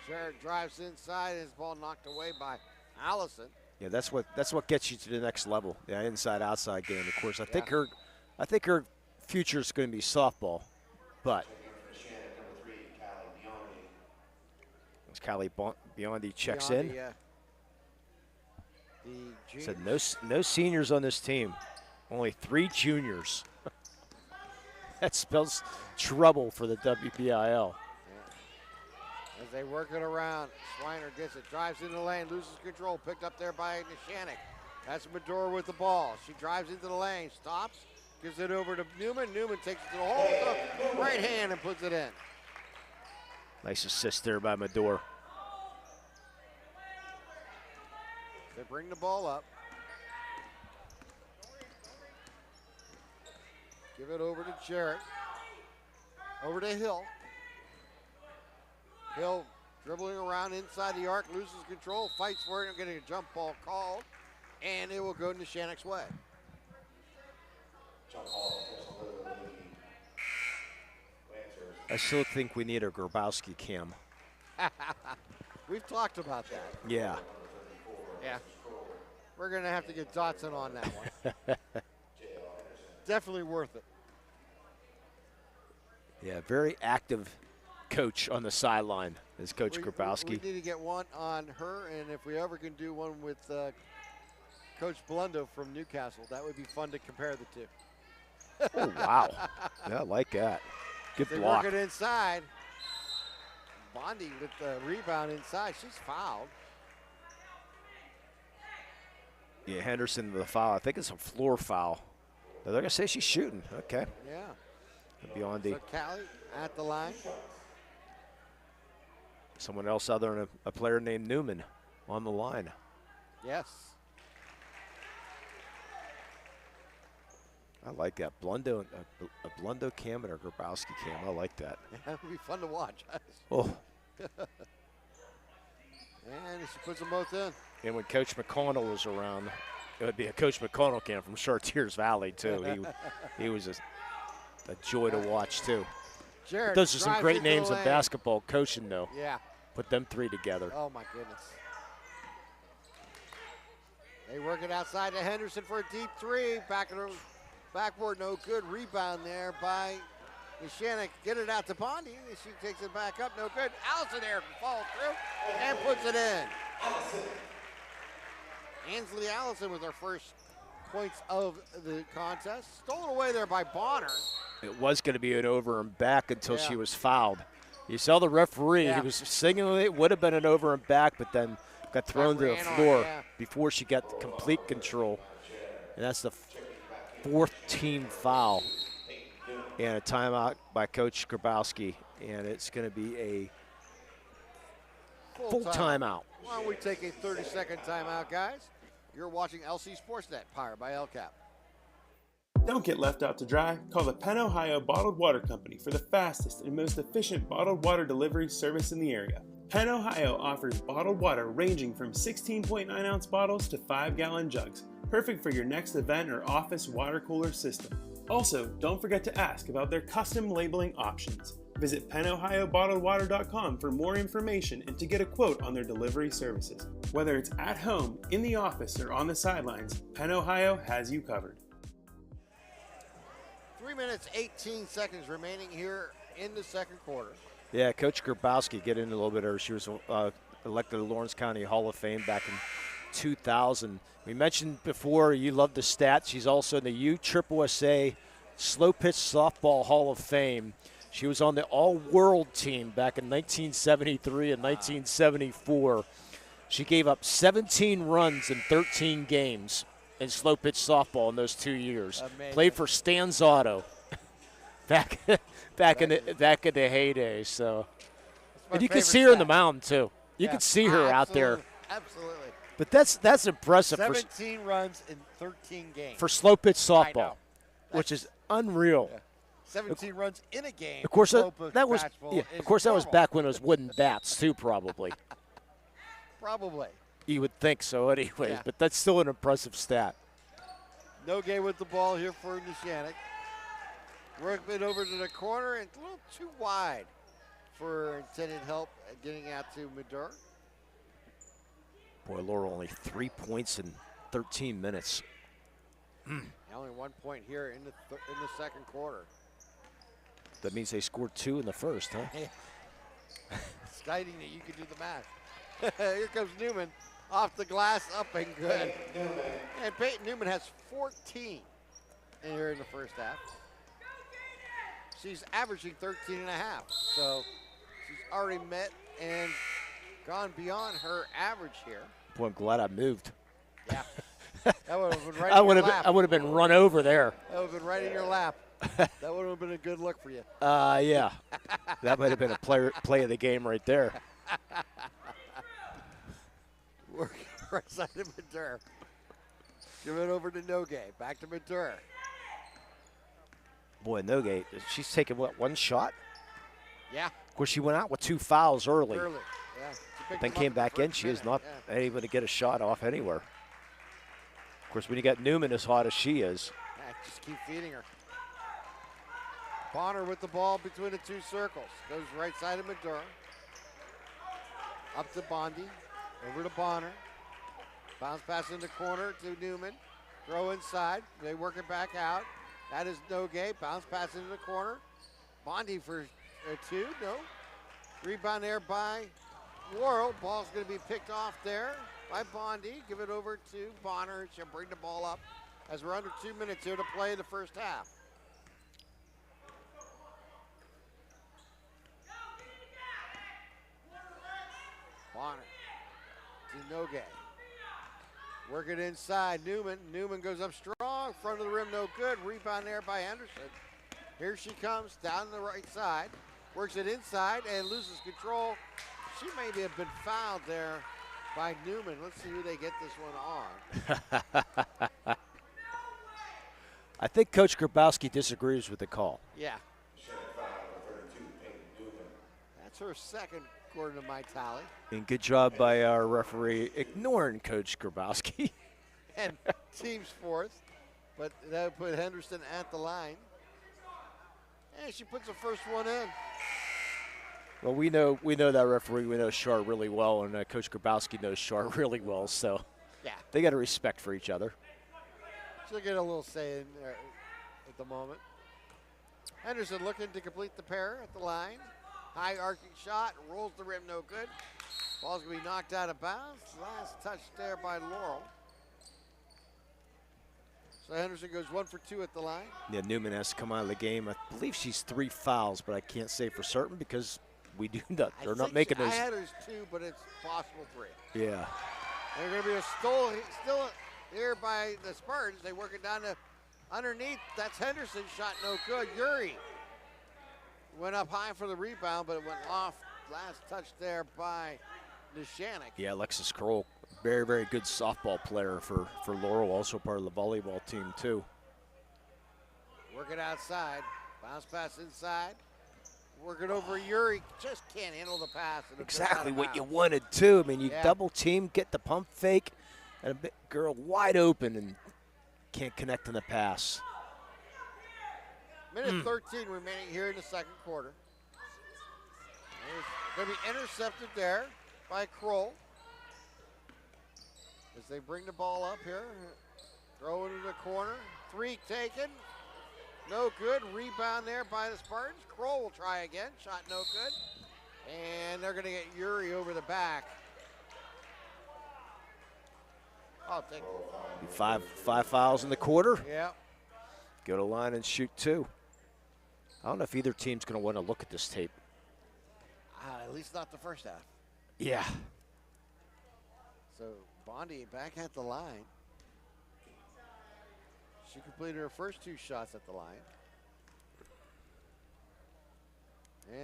Jarrett drives inside, and his ball knocked away by Allison. Yeah, that's what gets you to the next level. Yeah, inside-outside game. Of course, I think her future is going to be softball, but as Callie Biondi checks in. Said no seniors on this team, only 3 juniors. That spells trouble for the WPIAL. As they work it around, Swiner gets it, drives into the lane, loses control, picked up there by Neshannock. That's Medora with the ball. She drives into the lane, stops, gives it over to Newman. Newman takes it to the hole with the right hand and puts it in. Nice assist there by Medora. They bring the ball up. Give it over to Jarrett. Over to Hill. Hill dribbling around inside the arc, loses control, fights for it, and getting a jump ball called, and it will go Neshannock's way. I still think we need a Grabowski cam. We've talked about that. Yeah. Yeah. We're going to have to get Dotson on that one. Definitely worth it. Yeah, very active coach on the sideline is Coach Grabowski. We need to get one on her, and if we ever can do one with Coach Blundo from Newcastle, that would be fun to compare the two. Oh, wow. Yeah, I like that. Good block. They work it inside. Bondi with the rebound inside. She's fouled. Yeah, Henderson with the foul. I think it's a floor foul. They're going to say she's shooting. Okay. Yeah. Beyond So Callie at the line. Someone else other than a player named Newman on the line. Yes. I like that. Blundo, a Blundo cam and a Grabowski cam. I like that. Yeah, it would be fun to watch. Oh. And she puts them both in. And when Coach McConnell was around, it would be a Coach McConnell cam from Chartiers Valley, too. He was a joy to watch, too. Jared Those are some great names in lane. basketball coaching, though. Yeah. Put them three together. Oh, my goodness. They work it outside to Henderson for a deep three. Backboard, no good. Rebound there by Neshannock. Get it out to Bondi. She takes it back up, no good. Allison there falls through and puts it in. Ansley Allison with her first points of the contest. Stolen away there by Bonner. It was going to be an over and back until she was fouled. You saw the referee. He was signaling it would have been an over and back, but then got thrown to the floor before she got complete control. And that's the fourth team foul. And a timeout by Coach Grabowski. And it's going to be a full timeout. Why don't we take a 30-second timeout, guys? You're watching LC SportsNet, powered by LCAP. Don't get left out to dry. Call the Penn Ohio Bottled Water Company for the fastest and most efficient bottled water delivery service in the area. Penn Ohio offers bottled water ranging from 16.9-ounce bottles to 5-gallon jugs, perfect for your next event or office water cooler system. Also, don't forget to ask about their custom labeling options. Visit PennOhioBottledWater.com for more information and to get a quote on their delivery services. Whether it's at home, in the office, or on the sidelines, Penn Ohio has you covered. 3 minutes, 18 seconds remaining here in the second quarter. Yeah, Coach Grabowski, get into a little bit of her. She was elected to Lawrence County Hall of Fame back in 2000. We mentioned before, you love the stats. She's also in the USSSA Slow Pitch Softball Hall of Fame. She was on the All-World team back in 1973 and 1974. She gave up 17 runs in 13 games in slow pitch softball in those 2 years. Amazing. Played for Stan's Auto back in the heyday. So, and you can see her in the mound too. You can see her out there. Absolutely. But that's impressive. 17 runs in 13 games for slow pitch softball, which is unreal. Yeah. 17 runs in a game. Of course, that was back when it was wooden bats too, probably. Probably. You would think so, anyways. Yeah. But that's still an impressive stat. Nogue with the ball here for Neshannock. Work it over to the corner and a little too wide for intended help getting out to Medora. Boy, Laurel only 3 points in 13 minutes. Only 1 point here in the second quarter. That means they scored 2 in the first, huh? Exciting that you can do the math. Here comes Newman off the glass, up and good. And Peyton Newman has 14 here in the first half. She's averaging 13 and a half. So she's already met and gone beyond her average here. Boy, I'm glad I moved. Yeah. That would have been right in your lap. I would have been run over there. That would have been right in your lap. That would have been a good look for you. Yeah. That might have been a play of the game right there. Working right side of Madur. Give it over to Nogue. Back to Madur. Boy, Nogue, she's taken, what, one shot? Yeah. Of course, she went out with 2 fouls early. Yeah. Then came back in. She is not able to get a shot off anywhere. Of course, when you got Newman as hot as she is. Just keep feeding her. Bonner with the ball between the 2 circles. Goes right side of Madur. Up to Bondi. Over to Bonner. Bounce pass in the corner to Newman. Throw inside. They work it back out. That is Nogue. Bounce pass into the corner. Bondi for 2. No. Rebound there by Laurel. Ball's going to be picked off there by Bondi. Give it over to Bonner. She'll bring the ball up as we're under 2 minutes here to play the first half. Bonner to Nogue. Work it inside. Newman goes up strong. Front of the rim, no good. Rebound there by Henderson. Here she comes down the right side. Works it inside and loses control. She maybe have been fouled there by Newman. Let's see who they get this one on. I think Coach Grabowski disagrees with the call. Yeah. That's her second, according to my tally. And good job by our referee ignoring Coach Grabowski. And team's fourth, but that would put Henderson at the line. And she puts the first one in. Well, we know that referee. We know Shar really well, and Coach Grabowski knows Shar really well. So yeah, they got a respect for each other. She'll get a little say in there at the moment. Henderson looking to complete the pair at the line. High arcing shot, rolls the rim, no good. Ball's gonna be knocked out of bounds. Last touch there by Laurel. So Henderson goes 1 for 2 at the line. Yeah, Newman has to come out of the game. I believe she's 3 fouls, but I can't say for certain because we do not. They're not making those. I had her as 2, but it's possible 3. Yeah. They're going to be still here by the Spartans. They work it down to underneath. That's Henderson. Shot no good. Yuri went up high for the rebound, but it went off. Last touch there by Neshannock. Yeah, Alexis Kroll, very, very good softball player for Laurel, also part of the volleyball team too. Work it outside. Bounce pass inside. Work it over Yuri. Just can't handle the pass. Exactly what you wanted too. I mean, you double team, get the pump fake, and a big girl wide open and can't connect on the pass. Minute 13 remaining here in the second quarter. Going to be intercepted there by Kroll. As they bring the ball up here. Throw it in the corner. 3 taken. No good. Rebound there by the Spartans. Kroll will try again. Shot no good. And they're going to get Yuri over the back. I'll take it. Five fouls in the quarter. Yeah. Go to line and shoot 2. I don't know if either team's going to want to look at this tape. At least not the first half. Yeah. So Bondi back at the line. She completed her first 2 shots at the line.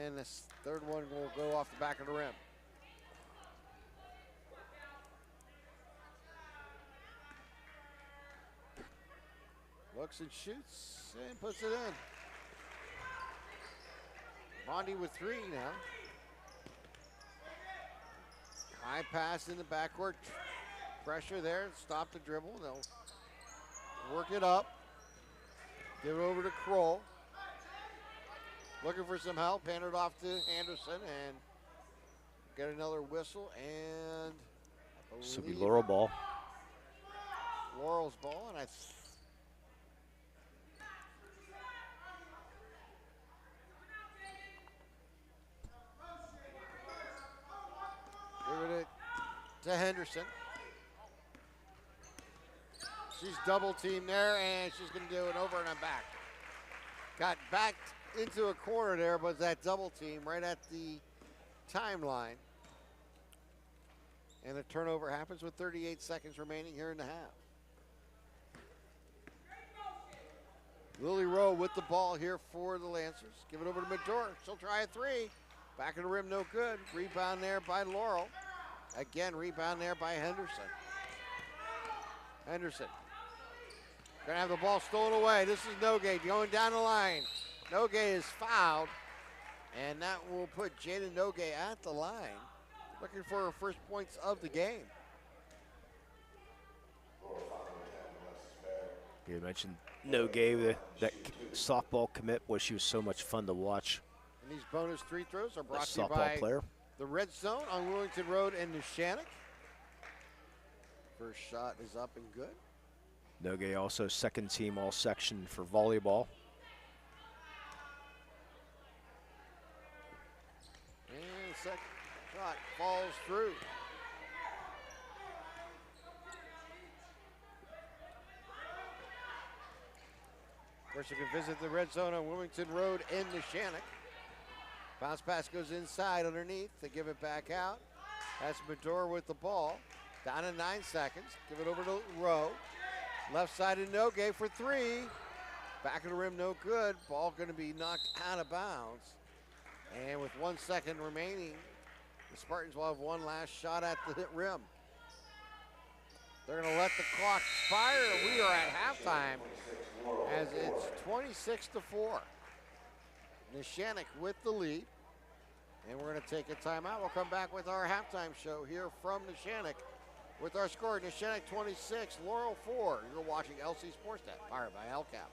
And this third one will go off the back of the rim. Looks and shoots and puts it in. Bondi with 3 now. High pass in the backcourt. Pressure there. Stop the dribble. They'll work it up. Give it over to Kroll. Looking for some help. Hand it off to Anderson and get another whistle. And this will be Laurel ball. Laurel's ball. And give it to Henderson. She's double teamed there, and she's going to do it over and back. Got backed into a corner there, but that double team right at the timeline. And the turnover happens with 38 seconds remaining here in the half. Lily Rowe with the ball here for the Lancers. Give it over to Medor. She'll try a three. Back of the rim, no good. Rebound there by Laurel. Again, rebound there by Henderson. Henderson. Gonna have the ball stolen away. This is Nogay going down the line. Nogay is fouled. And that will put Jaden Nogay at the line. Looking for her first points of the game. You mentioned Nogay, that softball commit. Boy, she was so much fun to watch. And these bonus free throws are brought to you softball by player. the Red Zone on Wilmington Road in Neshannock. First shot is up and good. Nogay also second team all section for volleyball. And second shot falls through. Of course, you can visit the Red Zone on Wilmington Road in Neshannock. Bounce pass goes inside underneath. They give it back out. That's Medor with the ball. Down in 9 seconds. Give it over to Rowe. Left side to Nogay for three. Back of the rim, no good. Ball going to be knocked out of bounds. And with 1 second remaining, the Spartans will have one last shot at the rim. They're going to let the clock expire. We are at halftime as it's 26-4. Neshannock with the lead. And we're going to take a timeout. We'll come back with our halftime show here from Neshannock with our score. Neshannock 26, Laurel 4. You're watching LC SportsNet, powered by LCAP.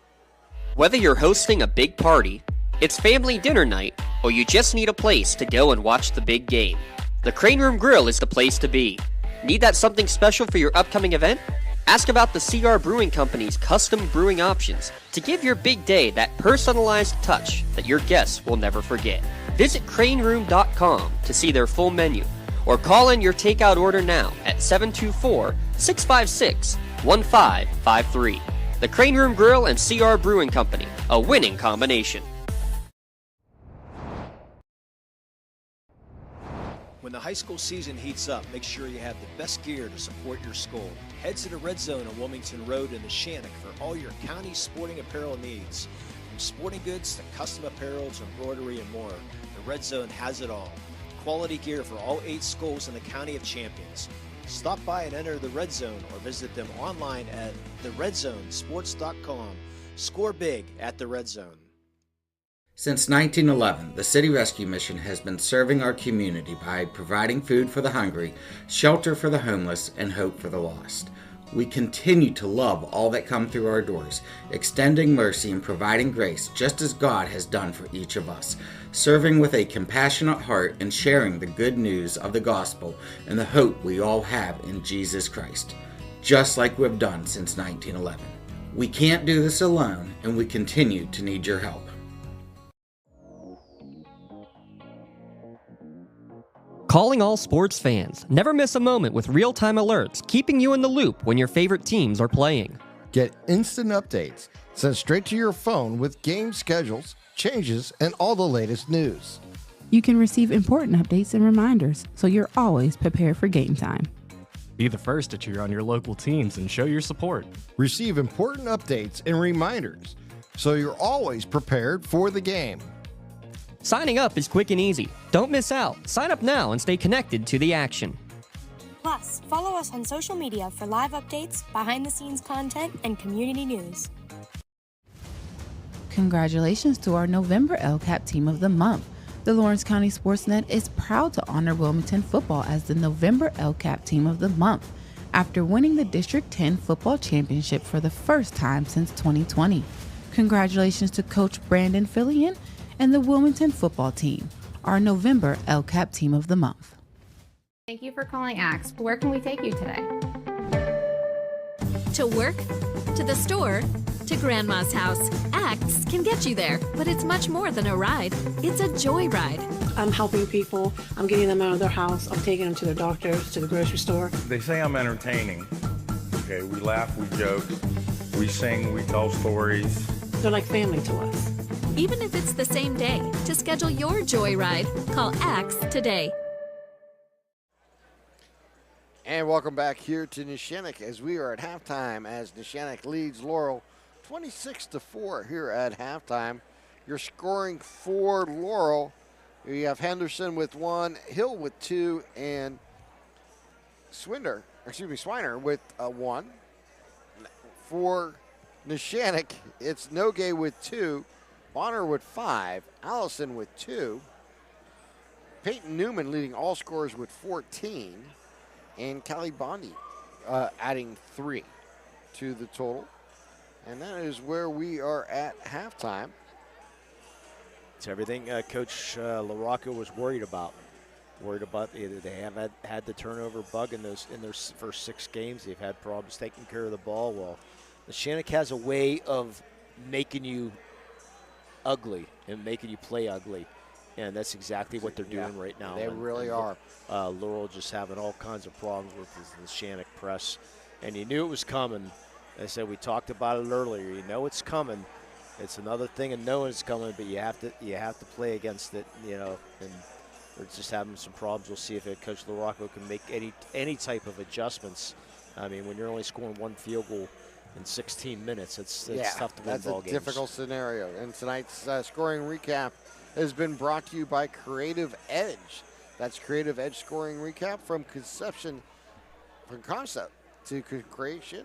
Whether you're hosting a big party, it's family dinner night, or you just need a place to go and watch the big game, the Crane Room Grill is the place to be. Need that something special for your upcoming event? Ask about the CR Brewing Company's custom brewing options to give your big day that personalized touch that your guests will never forget. Visit craneroom.com to see their full menu, or call in your takeout order now at 724-656-1553. The Crane Room Grill and CR Brewing Company, a winning combination. When the high school season heats up, make sure you have the best gear to support your school. Head to the Red Zone on Wilmington Road in Neshannock for all your county sporting apparel needs. From sporting goods to custom apparel to embroidery and more, the Red Zone has it all. Quality gear for all 8 schools in the County of Champions. Stop by and enter the Red Zone or visit them online at theredzzonesports.com. Score big at the Red Zone. Since 1911, the City Rescue Mission has been serving our community by providing food for the hungry, shelter for the homeless, and hope for the lost. We continue to love all that come through our doors, extending mercy and providing grace just as God has done for each of us, serving with a compassionate heart and sharing the good news of the gospel and the hope we all have in Jesus Christ, just like we've done since 1911. We can't do this alone, and we continue to need your help. Calling all sports fans. Never miss a moment with real-time alerts, keeping you in the loop when your favorite teams are playing. Get instant updates sent straight to your phone with game schedules, changes, and all the latest news. You can receive important updates and reminders, so you're always prepared for game time. Be the first to cheer on your local teams and show your support. Receive important updates and reminders, so you're always prepared for the game. Signing up is quick and easy. Don't miss out. Sign up now and stay connected to the action. Plus, follow us on social media for live updates, behind-the-scenes content, and community news. Congratulations to our November LCAP Team of the Month. The Lawrence County SportsNet is proud to honor Wilmington football as the November LCAP Team of the Month after winning the District 10 football championship for the first time since 2020. Congratulations to Coach Brandon Fillion and the Wilmington football team, our November LCAP Team of the Month. Thank you for calling AXE. Where can we take you today? To work, to the store, to Grandma's house. AXE can get you there, but it's much more than a ride. It's a joyride. I'm helping people. I'm getting them out of their house. I'm taking them to their doctors, to the grocery store. They say I'm entertaining. Okay, we laugh, we joke, we sing, we tell stories. They're like family to us. Even if it's the same day, to schedule your joyride, call AXE today. And welcome back here to Neshannock as we are at halftime as Neshannock leads Laurel 26-4 here at halftime. You're scoring for Laurel. You have Henderson with 1, Hill with 2, and Swiner with 1. For Neshannock, it's Nogue with 2, Bonner with 5, Allison with 2, Peyton Newman leading all scorers with 14, and Callie Bondi adding 3 to the total. And that is where we are at halftime. It's everything Coach LaRocco was worried about. They have had the turnover bug in their first 6 games. They've had problems taking care of the ball. Well, Neshannock has a way of making you ugly and making you play ugly. And that's exactly what they're doing right now. They really are. Laurel just having all kinds of problems with the Neshannock press. And you knew it was coming. I said we talked about it earlier. You know it's coming. It's another thing of knowing it's coming, but you have to play against it, you know. And they're just having some problems. We'll see if Coach LaRocco can make any type of adjustments. I mean, when you're only scoring 1 field goal in 16 minutes, it's tough to win ball games. That's a difficult scenario. And tonight's scoring recap has been brought to you by Creative Edge. That's Creative Edge scoring recap from concept to creation.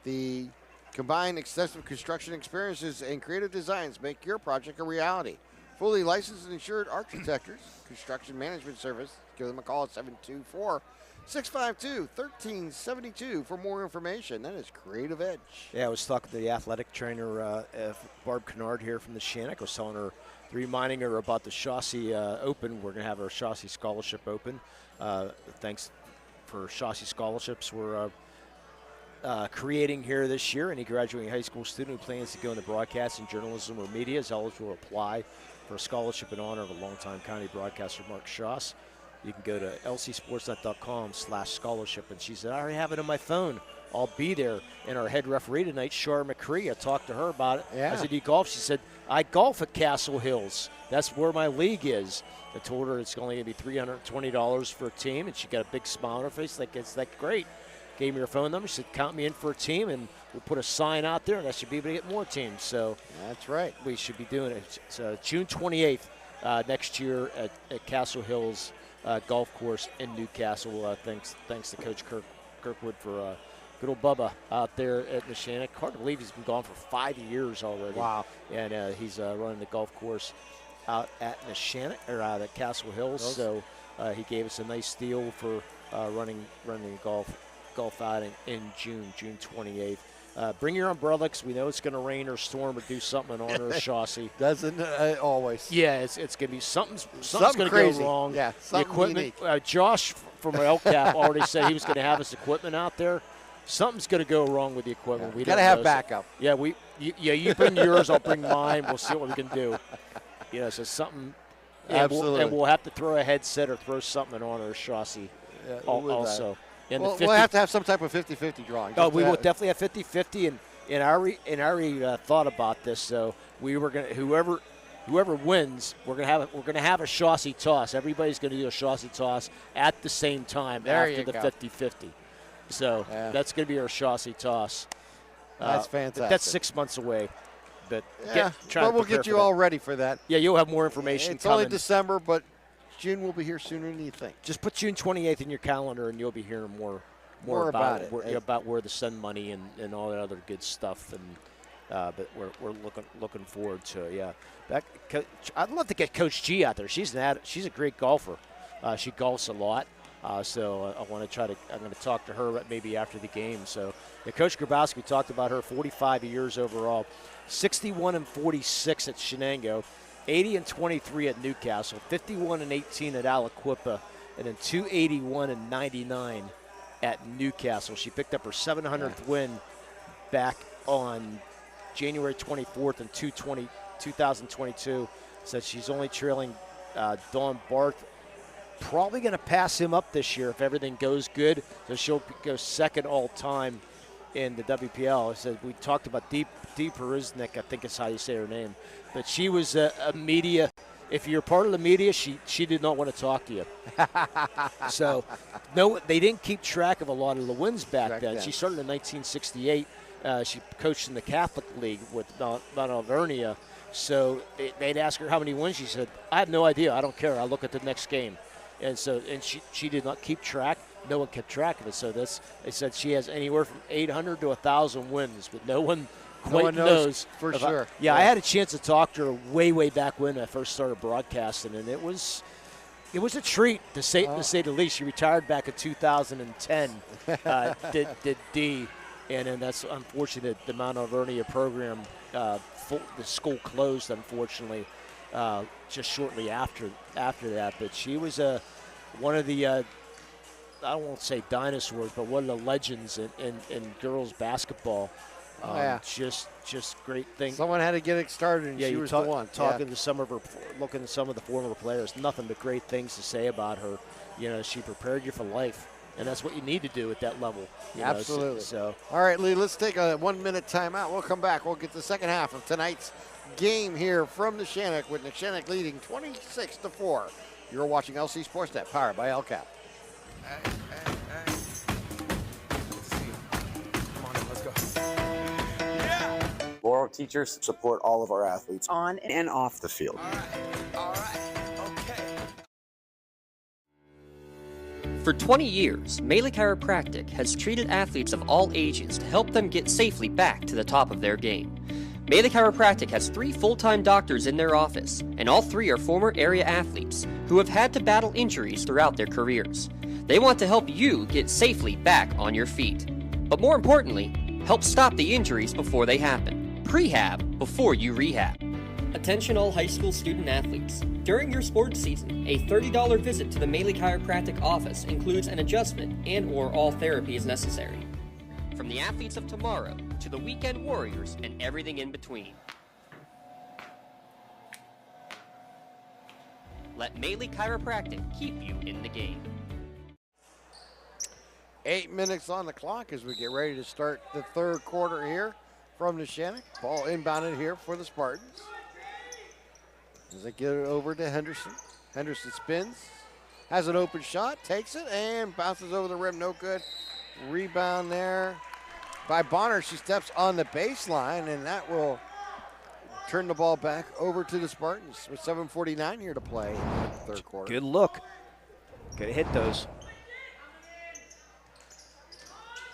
The combined extensive construction experiences and creative designs make your project a reality. Fully licensed and insured architects, construction management service. Give them a call at 724-652-1372 for more information. That is Creative Edge. Yeah, I was talking to the athletic trainer, Barb Kennard here from Neshannock. I was telling her, reminding her about the Chauncey Open. We're going to have our Chauncey Scholarship Open. Thanks for Chauncey Scholarships. We're creating here this year. Any graduating high school student who plans to go into broadcasting, journalism, or media is eligible to apply for a scholarship in honor of a longtime county broadcaster, Mark Schoss. You can go to lcsportsnet.com/scholarship. And she said, I already have it on my phone. I'll be there. And our head referee tonight, Shar McCree, I talked to her about it. Yeah. I said, do you golf? She said, I golf at Castle Hills. That's where my league is. I told her it's only going to be $320 for a team, and she got a big smile on her face. It's great. Gave me her phone number. She said, count me in for a team, and we'll put a sign out there, and I should be able to get more teams. So that's right. We should be doing it. It's June 28th next year at Castle Hills Golf Course in Newcastle. Thanks to Coach Kirkwood for good old Bubba out there at Neshannock. Hard to believe he's been gone for 5 years already. Wow. And he's running the golf course out at Neshannock, or out at Castle Hills. So he gave us a nice deal for running golf out in June 28th. Bring your umbrella because we know it's going to rain or storm or do something in honor of Chauncey. Doesn't always. Yeah, it's going to be something's going to go wrong. Yeah, the equipment. Josh from LCAP already said he was going to have his equipment out there. Something's going to go wrong with the equipment. We got to have backup. Yeah, you bring yours, I'll bring mine. We'll see what we can do. Yeah, so something. Absolutely. And we'll have to throw a headset or throw something in honor of Chauncey also. And we'll have to have some type of 50-50 drawing. Oh, we will definitely have 50-50, and I already thought about this. So we were gonna whoever wins, we're gonna have a Chauncey toss. Everybody's gonna do a Chauncey toss at the same time after the 50-50. So that's gonna be our Chauncey toss. That's fantastic. That's 6 months away. But we'll get you all ready for that. Yeah, you'll have more information. It's only December, but June will be here sooner than you think. Just put June 28th in your calendar, and you'll be hearing more about it. About where to send money and all that other good stuff. And but we're looking forward to it. Yeah. I'd love to get Coach G out there. She's a great golfer. She golfs a lot. So I want to I'm going to talk to her maybe after the game. So Coach Grabowski, talked about her, 45 years overall, 61-46 at Shenango. 80-23 at Newcastle, 51-18 at Aliquippa, and then 281-99 at Newcastle. She picked up her 700th win back on January 24th in 2022. Said she's only trailing Dawn Barth. Probably going to pass him up this year if everything goes good. So she'll go second all time in the WPL. I said we talked about Deep Periznik, I think is how you say her name. But she was a media. If you're part of the media, she did not want to talk to you. So, no, they didn't keep track of a lot of the wins back then. She started in 1968 She coached in the Catholic League with Mount Alvernia. So they'd ask her how many wins. She said, I have no idea. I don't care. I'll look at the next game. And she did not keep track. No one kept track of it. So they said she has anywhere from 800 to 1,000 wins, but no one quite knows for sure. I had a chance to talk to her way back when I first started broadcasting, and it was a treat to say the least. She retired back in 2010. did D, and then that's unfortunate. The Mount Alvernia program, the school closed unfortunately just shortly after that. But she was one of the I won't say dinosaurs, but one of the legends in girls basketball. Just great things. Someone had to get it started, and she was the one. Talking to some of her, looking at some of the former players, nothing but great things to say about her. She prepared you for life, and that's what you need to do at that level. Absolutely. So, all right, Lee, let's take a 1 minute timeout. We'll come back. We'll get the second half of tonight's game here from Neshannock, with Neshannock leading 26-4. You're watching LC SportsNet, powered by LCAP. Laurel teachers support all of our athletes on and off the field. For 20 years, Melee Chiropractic has treated athletes of all ages to help them get safely back to the top of their game. Melee Chiropractic has 3 full-time doctors in their office, and all 3 are former area athletes who have had to battle injuries throughout their careers. They want to help you get safely back on your feet. But more importantly, help stop the injuries before they happen. Prehab before you rehab. Attention all high school student athletes. During your sports season, a $30 visit to the Melee Chiropractic office includes an adjustment and/or all therapy is necessary. From the athletes of tomorrow to the weekend warriors and everything in between. Let Melee Chiropractic keep you in the game. 8 minutes on the clock as we get ready to start the third quarter here from Neshannock. Ball inbounded here for the Spartans. As they get it over to Henderson. Henderson spins, has an open shot, takes it, and bounces over the rim. No good. Rebound there by Bonner. She steps on the baseline, and that will turn the ball back over to the Spartans with 7:49 here to play in the third quarter. Good look. Got to hit those.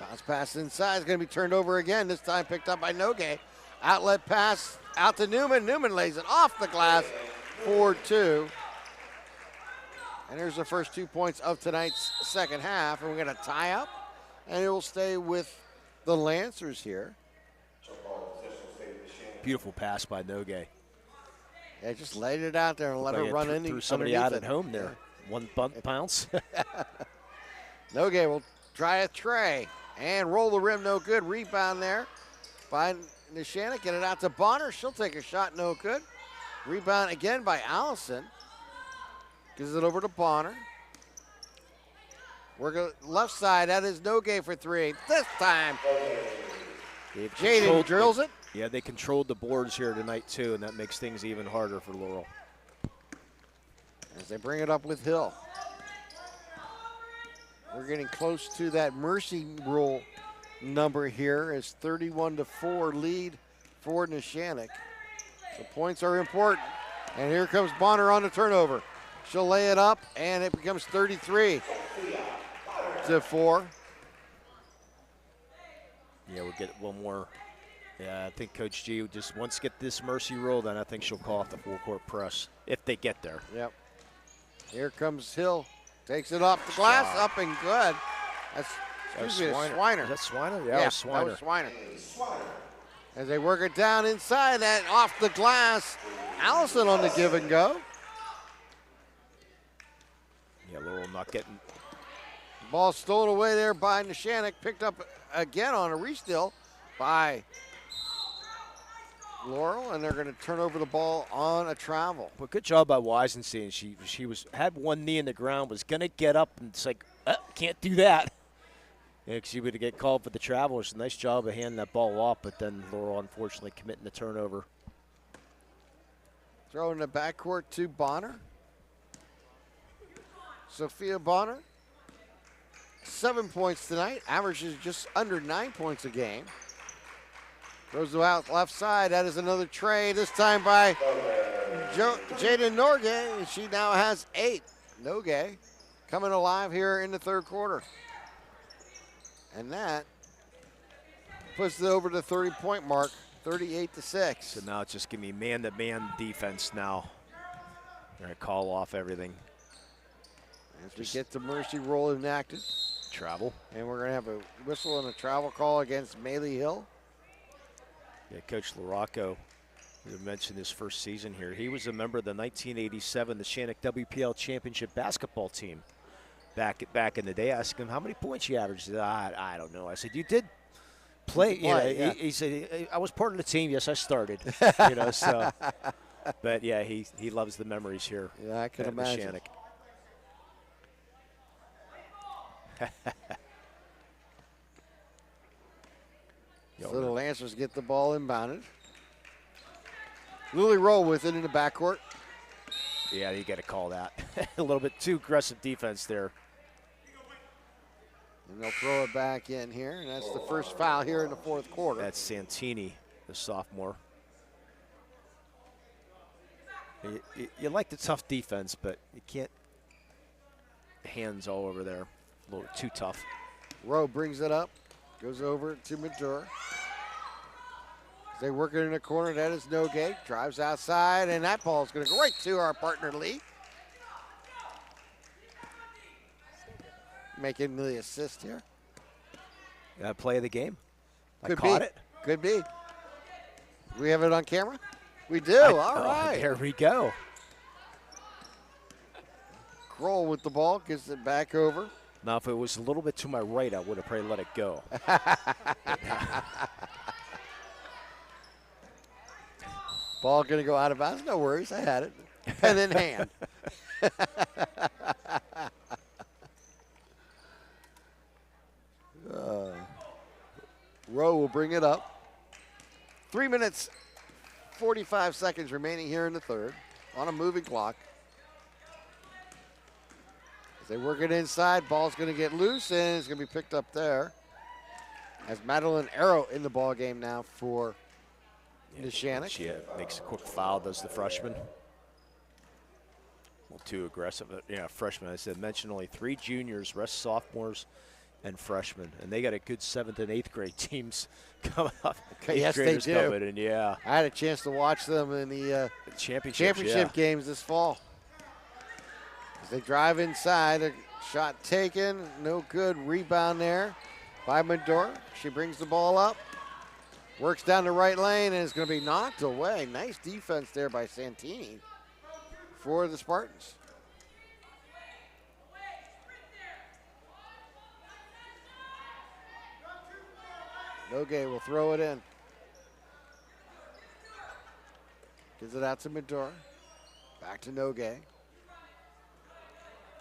Bounce pass inside is going to be turned over again. This time picked up by Nogue. Outlet pass out to Newman. Newman lays it off the glass for 2. And here's the first 2 points of tonight's second half. And we're going to tie up, and it will stay with the Lancers here. Beautiful pass by Nogue. Yeah, just laid it out there and let her run in. Threw somebody out at home there. One bump bounce. Nogue will try a tray and roll the rim. No good. Rebound there by Neshannock. Get it out to Bonner. She'll take a shot. No good. Rebound again by Allison. Gives it over to Bonner. Work left side. That is Nogue for 3. This time, Jaden drills it. Yeah, they controlled the boards here tonight, too, and that makes things even harder for Laurel. As they bring it up with Hill. We're getting close to that mercy rule number here as 31-4 lead for Neshannock. The points are important. And here comes Bonner on the turnover. She'll lay it up, and it becomes 33-4. Yeah, we'll get one more. Yeah, I think Coach G just wants to get this mercy rule, then I think she'll call off the full-court press if they get there. Yep. Here comes Hill. Takes it off the glass, up and good. That's Swiner. Is that Swiner? Yeah, it was Swiner. That was Swiner. As they work it down inside, that off the glass. Allison on the give and go. Yeah, Laurel not getting. Ball stolen away there by Neshannock. Picked up again on a re-steal by Laurel, and they're going to turn over the ball on a travel. Well, good job by Weisenstein. She had one knee in the ground, was going to get up, and it's like, can't do that. Yeah, she would get called for the travel. It's a nice job of handing that ball off, but then Laurel unfortunately committing the turnover. Throw in the backcourt to Bonner. Sophia Bonner, 7 points tonight, averages just under 9 points a game. Throws it out left side. That is another tray, this time by Jaden Norgay. She now has 8. Norgay coming alive here in the third quarter. And that puts it over the 30-point mark, 38-6. So now it's just give me man-to-man defense now. They're going to call off everything. As we get the mercy roll enacted. Travel. And we're going to have a whistle and a travel call against Maley Hill. Yeah, Coach LaRocco, you mentioned his first season here. He was a member of the 1987 Neshannock WPIAL Championship basketball team. Back in the day, I asked him, how many points you averaged? He said, I don't know. I said, you did play. Yeah. He said, I was part of the team. Yes, I started. So. But, yeah, he loves the memories here. Yeah, I can imagine. So the Lancers get the ball inbounded. Lily Roll with it in the backcourt. Yeah, you got to call that. A little bit too aggressive defense there. And they'll throw it back in here, and that's the first foul here in the fourth quarter. That's Santini, the sophomore. You like the tough defense, but you can't. Hands all over there. A little too tough. Rowe brings it up, goes over to Madura. As they work it in the corner, that is Norgay. Drives outside, and that ball is going to go right to our partner Lee. Making the assist here. Play of the game. I Could caught be. it. Could be. We have it on camera? We do. All right. There we go. Kroll with the ball, gets it back over. Now, if it was a little bit to my right, I would have probably let it go. Ball going to go out of bounds. No worries. I had it. Pen in hand. Rowe will bring it up. 3 minutes, 45 seconds remaining here in the third on a moving clock. As they work it inside, ball's going to get loose, and it's going to be picked up there. As Madeline Arrow in the ball game now for Neshannock. She makes a quick foul, does the freshman. A little too aggressive. Yeah, freshman. I said, mentioned only 3 juniors, rest sophomores and freshmen. And they got a good 7th and 8th grade teams coming up. Yes, they do. Coming in, yeah. I had a chance to watch them in the championship games this fall. As they drive inside, a shot taken, no good. Rebound there by Medora. She brings the ball up, works down the right lane, and it's going to be knocked away. Nice defense there by Santini for the Spartans. Norgay will throw it in. Gives it out to Medora. Back to Norgay.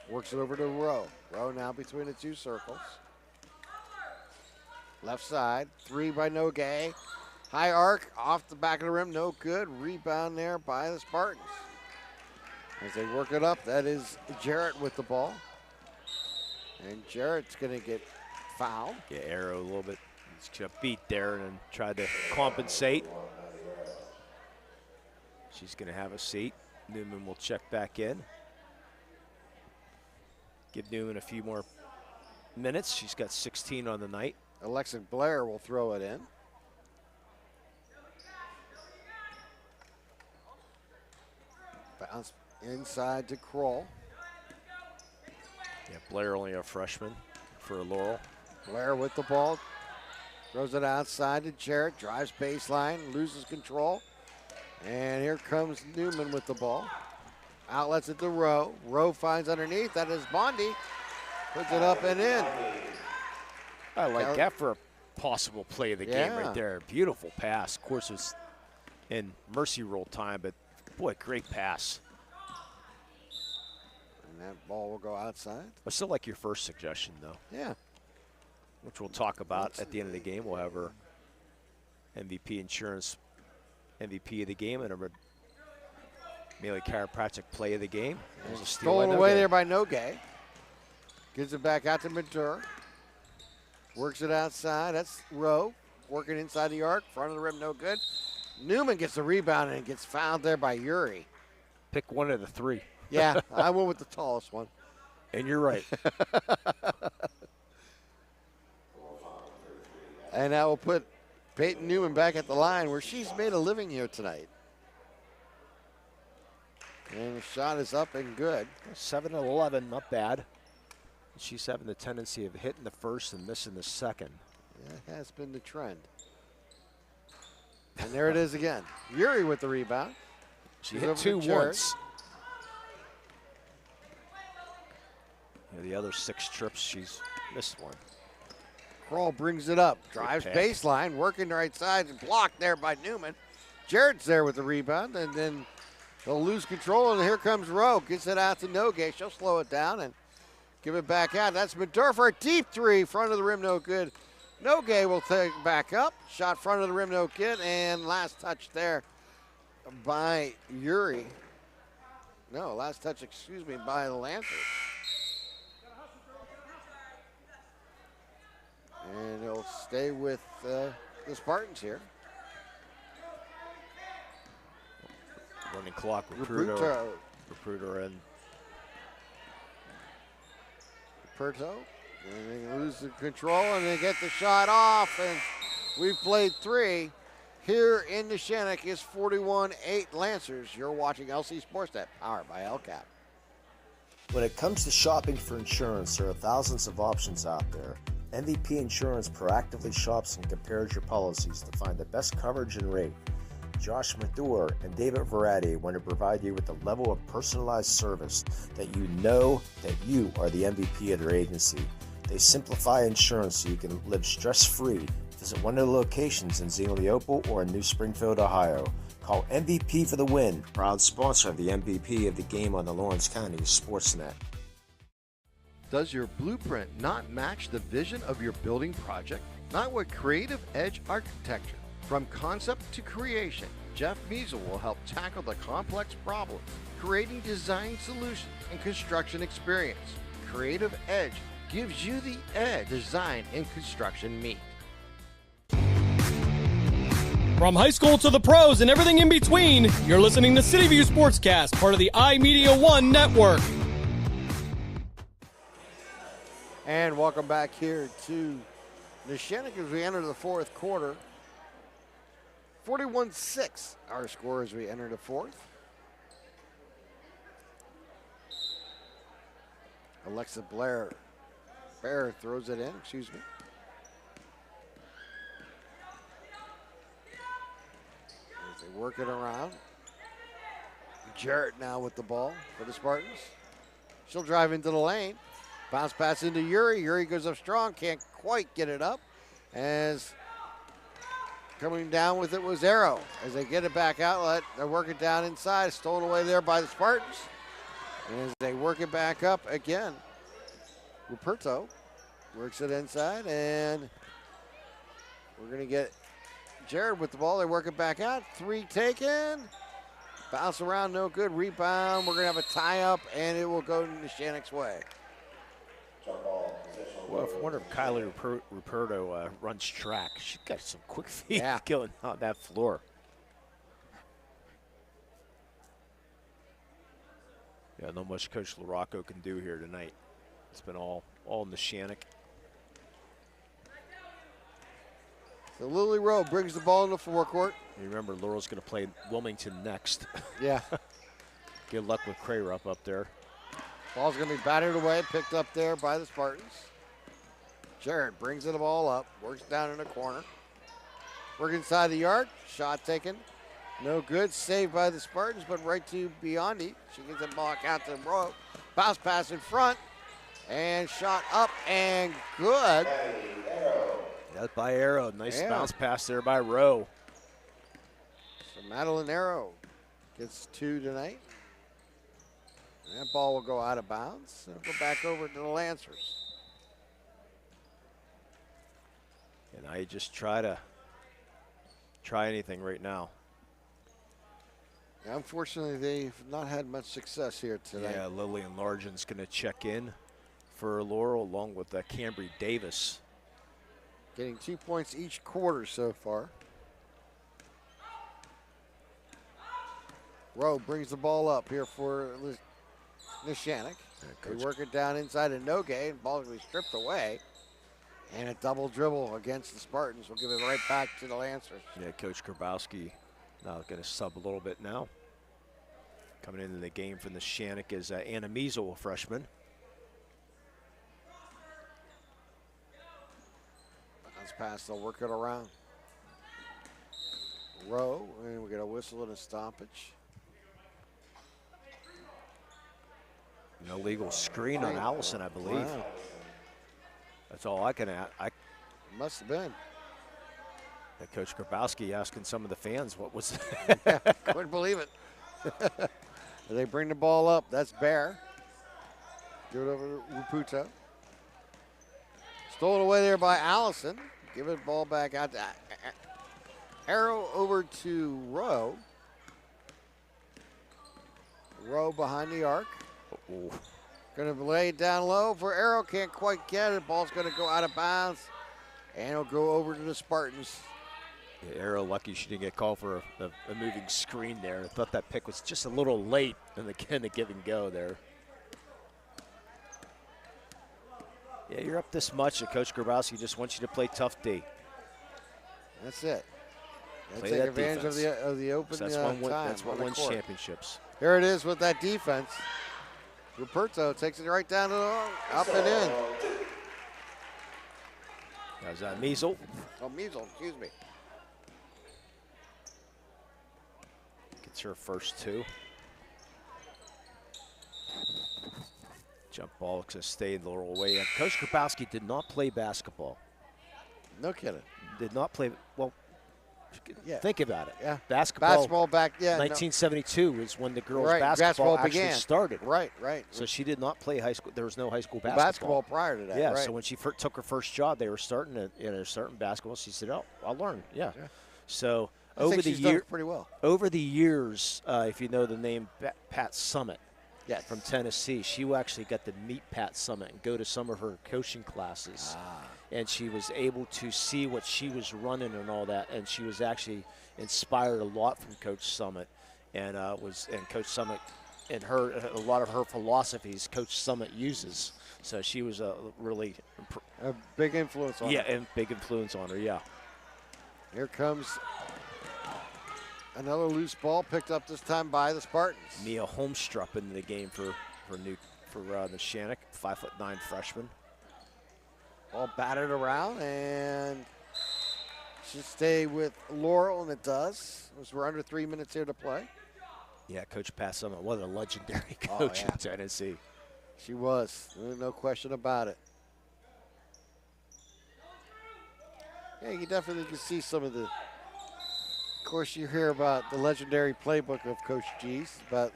Works it over to Rowe. Rowe now between the 2 circles. Left side, 3 by Norgay. High arc, off the back of the rim, no good. Rebound there by the Spartans. As they work it up, that is Jarrett with the ball. And Jarrett's gonna get fouled. Yeah, Arrow a little bit. He's got beat there and tried to compensate. She's gonna have a seat. Newman will check back in. Give Newman a few more minutes. She's got 16 on the night. Alexa Blair will throw it in. Bounce inside to Kroll. Yeah, Blair only a freshman for Laurel. Blair with the ball. Throws it outside to Jarrett. Drives baseline, loses control. And here comes Newman with the ball. Outlets it to Rowe. Rowe finds underneath. That is Bondi. Puts it up and in. I like that for a possible play of the game right there. Beautiful pass. Of course, it was in mercy roll time, but boy, great pass. And that ball will go outside. I still like your first suggestion, though. Yeah. Which we'll talk about at the end of the game. We'll have our MVP insurance MVP of the game and a Maley Chiropractic play of the game. Stolen away there by Norgay. Gives it back out to Madura. Works it outside. That's Rowe. working inside the arc, front of the rim, no good. Newman gets the rebound and gets fouled there by Yuri. Pick one of the three. Yeah, I went with the tallest one. And you're right. And that will put Peyton Newman back at the line where she's made a living here tonight. And the shot is up and good. 7-11, not bad. She's having the tendency of hitting the first and missing the second. That has been the trend. And there it is again. Yuri with the rebound. She hit two once. The other 6 trips, she's missed one. Kroll brings it up, drives baseline, working the right side, and blocked there by Newman. Jarrett's there with the rebound, and then they'll lose control, and here comes Rowe. Gets it out to Nogue. She'll slow it down and give it back out. That's Mador for a deep three. Front of the rim, no good. Nogue will take it back up. Shot front of the rim, no good. And last touch there by Yuri. No, last touch, excuse me, by the Lancers. And it'll stay with the Spartans here. Running clock, Recruiter and Perto. And they lose the control and they get the shot off. And we've played 3. Here in Neshannock is 41-8 Lancers. You're watching LC SportsNet, powered by LCAP. When it comes to shopping for insurance, there are thousands of options out there. MVP Insurance proactively shops and compares your policies to find the best coverage and rate. Josh Mador and David Verratti want to provide you with a level of personalized service that you know that you are the MVP of their agency. They simplify insurance so you can live stress-free. Visit one of the locations in Xenia Leopold or in New Springfield, Ohio. Call MVP for the win. Proud sponsor of the MVP of the game on the Lawrence County SportsNet. Does your blueprint not match the vision of your building project? Not with Creative Edge Architecture. From concept to creation, Jeff Measle will help tackle the complex problems, creating design solutions and construction experience. Creative Edge gives you the edge design and construction meet. From high school to the pros and everything in between, you're listening to City View Sportscast, part of the iMedia One network. And welcome back here to Neshannock as we enter the fourth quarter. 41-6 our score as we enter the fourth. Alexa Bear throws it in, excuse me. As they work it around. Jarrett now with the ball for the Spartans. She'll drive into the lane. Bounce pass into Yuri. Yuri goes up strong, can't quite get it up. As coming down with it was Arrow. As they get it back outlet, they're working down inside. Stolen away there by the Spartans. And as they work it back up again, Ruperto works it inside, and we're going to get Jared with the ball. They work it back out. 3 taken. Bounce around, no good. Rebound. We're going to have a tie-up, and it will go to Neshannock's way. Well, I wonder if Kylie Ruperto runs track. She's got some quick feet going on that floor. Yeah, not much Coach LaRocco can do here tonight. It's been all Neshannock. So Lily Rowe brings the ball in the forecourt. You remember, Laurel's going to play Wilmington next. Yeah. Good luck with Crarup up there. Ball's going to be batted away, picked up there by the Spartans. Jared brings the ball up, works down in the corner. Work inside the arc, shot taken. No good, saved by the Spartans, but right to Biondi. She gets the ball out to Rowe. Bounce pass in front, and shot up and good. That's by Arrow. Nice bounce pass there by Rowe. So Madeline Arrow gets 2 tonight. And that ball will go out of bounds. It'll go back over to the Lancers. And I just try anything right now. Yeah, unfortunately, they've not had much success here tonight. Yeah, Lillian Largen's going to check in for Laurel along with Cambry Davis. Getting 2 points each quarter so far. Rowe brings the ball up here for Neshannock. They work it down inside of Nogue, and ball will be stripped away. And a double dribble against the Spartans will give it right back to the Lancers. Yeah, Coach Grabowski now going to sub a little bit now. Coming into the game from Neshannock is Anna Measle, a freshman. Bounce pass, they'll work it around. Rowe, and we get a whistle and a stoppage. An illegal screen on Allison, I believe. Wow. That's all I can add. Must have been. Coach Grabowski asking some of the fans what was Yeah, couldn't believe it. They bring the ball up. That's Bear. Give it over to Raputo. Stolen away there by Allison. Give it ball back out to Arrow over to Rowe. Rowe behind the arc. Going to lay it down low for Arrow. Can't quite get it. Ball's going to go out of bounds. And it'll go over to the Spartans. Yeah, Arrow lucky she didn't get called for a moving screen there. I thought that pick was just a little late in the give and go there. Yeah, you're up this much, and Coach Grabowski just wants you to play tough D. That's it. Play take that advantage defense. of the open that's time. That's what on the wins court. championships. Here it is with that defense. Ruperto takes it right down to the up and in. That was Measle. Oh, Measle, excuse me. Gets her first two. Jump ball to stay Laurel away. And Coach Grabowski did not play basketball. No kidding. Did not play, well, yeah. Think about it. Yeah. Basketball back, yeah. 1972 is when the girls' Right, basketball actually began. started. Right. So she did not play high school. There was no high school Basketball prior to that, Yeah, right. so when she took her first job, they were starting basketball. She said, "Oh, I'll learn." Yeah. So over the years, pretty well. Over the years, if you know the name Pat Summitt, yes, from Tennessee, she actually got to meet Pat Summitt and go to some of her coaching classes, and she was able to see what she was running and all that, and she was actually inspired a lot from Coach Summitt, and Coach Summitt and a lot of her philosophies Coach Summitt uses. So she was a big influence on her. Yeah, and big influence on her. Yeah. Here comes another loose ball picked up this time by the Spartans. Mia Holmstrup into the game for Neshannock, 5'9" freshman. Ball batted around and should stay with Laurel, and it does. We're under 3 minutes here to play. Yeah, Coach Pat Summitt, what a legendary coach in Tennessee. She was, no question about it. Yeah, you definitely can see some of the. Of course, you hear about the legendary playbook of Coach G's, about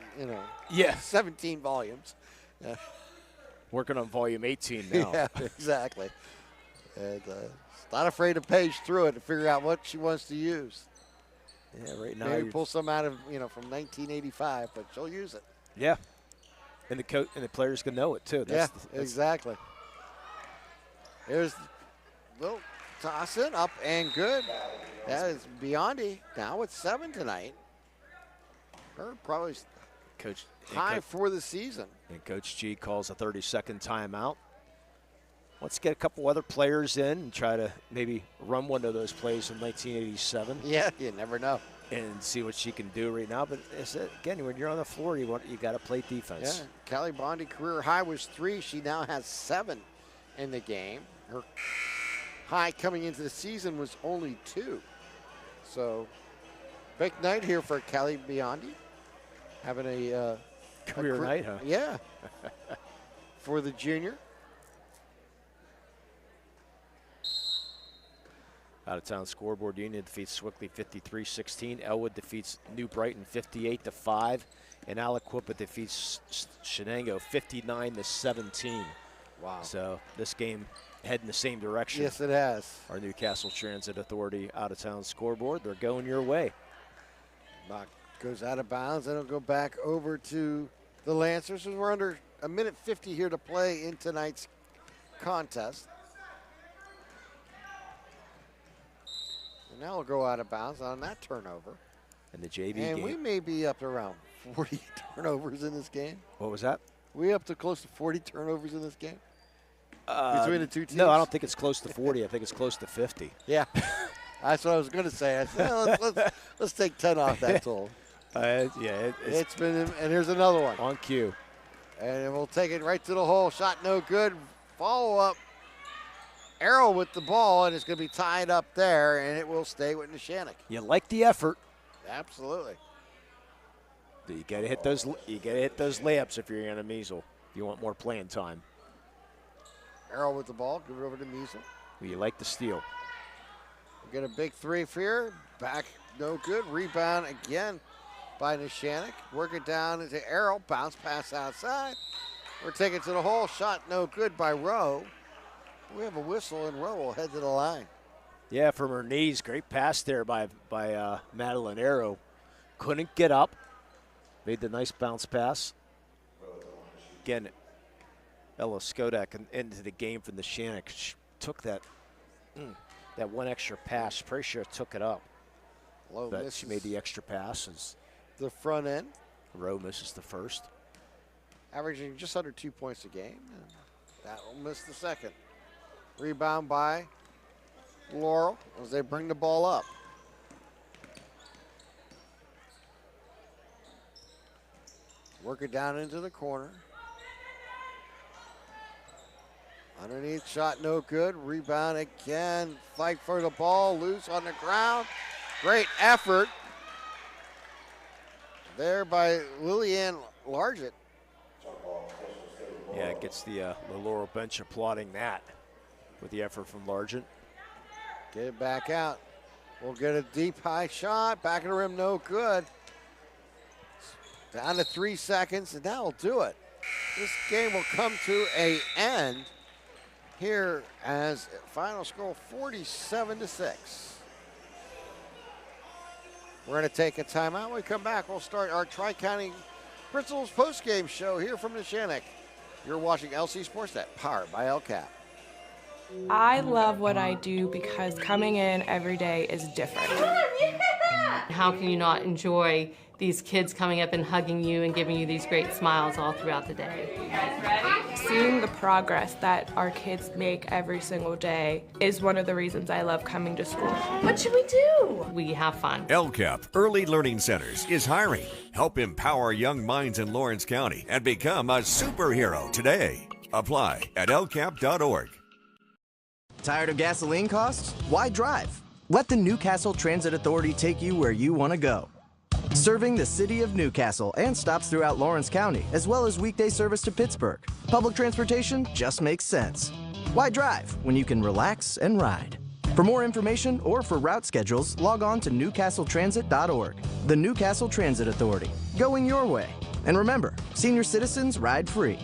17 volumes. Working on volume 18 now. Yeah, exactly. And not afraid to page through it to figure out what she wants to use. Yeah, right now. Maybe pull some out of from 1985, but she'll use it. Yeah, and the players can know it too. That's exactly. There's a little toss in, up and good. That is Biondi now with 7 tonight. Her probably high for the season. And Coach G calls a 30-second timeout. Let's get a couple other players in and try to maybe run one of those plays from 1987. Yeah, you never know. And see what she can do right now. But again, when you're on the floor, you got to play defense. Yeah, Callie Bondi career high was 3. She now has 7 in the game. Her high coming into the season was only 2. So big night here for Callie Biondi. Having a career night, huh? Yeah. For the junior. Out-of-town scoreboard, Union defeats Swickley 53-16. Elwood defeats New Brighton 58-5. And Aliquippa defeats Shenango 59-17. Wow. So this game heading the same direction. Yes, it has. Our Newcastle Transit Authority out-of-town scoreboard, they're going your way. Bach goes out of bounds, and it'll go back over to the Lancers. And we're under 1:50 here to play in tonight's contest. Now we'll go out of bounds on that turnover. And the JV and game. we may be up to around 40 turnovers in this game. What was that? We up to close to 40 turnovers in this game? Between the two teams? No, I don't think it's close to 40. I think it's close to 50. Yeah. That's what I was going to say. I said, let's take 10 off that total. It's been, and here's another one. On cue. And we'll take it right to the hole. Shot no good. Follow up. Arrow with the ball, and it's going to be tied up there, and it will stay with Neshannock. You like the effort. Absolutely. You got to hit those. You got to hit those layups if you're going to Measle. You want more playing time. Arrow with the ball. Give it over to Measle. Well, you like the steal. We get a big three here. Back, no good. Rebound again by Neshannock. Work it down into Arrow. Bounce pass outside. We're taking it to the hole. Shot no good by Rowe. We have a whistle, and Rowe will head to the line. Yeah, from her knees. Great pass there by Madeline Arrow. Couldn't get up. Made the nice bounce pass. Again, Ella Skodak into the game from the Neshannock. She took that one extra pass. Pretty sure took it up. But she made the extra passes. The front end. Rowe misses the first. Averaging just under 2 points a game. And that will miss the second. Rebound by Laurel as they bring the ball up. Work it down into the corner. Underneath, shot no good. Rebound again. Fight for the ball. Loose on the ground. Great effort there by Lillian Largent. Yeah, it gets the Laurel bench applauding that with the effort from Largent. Get it back out. We'll get a deep high shot. Back of the rim, no good. Down to 3 seconds, and that'll do it. This game will come to an end here as final score 47-6. We're going to take a timeout. When we come back, we'll start our Tri-County Principals postgame show here from Neshannock. You're watching LC SportsNet, powered by LCAP. I love what I do because coming in every day is different. How can you not enjoy these kids coming up and hugging you and giving you these great smiles all throughout the day? You guys ready? Seeing the progress that our kids make every single day is one of the reasons I love coming to school. What should we do? We have fun. LCAP Early Learning Centers is hiring. Help empower young minds in Lawrence County and become a superhero today. Apply at lcap.org. Tired of gasoline costs? Why drive? Let the Newcastle Transit Authority take you where you want to go. Serving the city of Newcastle and stops throughout Lawrence County, as well as weekday service to Pittsburgh. Public transportation just makes sense. Why drive when you can relax and ride? For more information or for route schedules, log on to newcastletransit.org. The Newcastle Transit Authority, going your way. And remember, senior citizens ride free.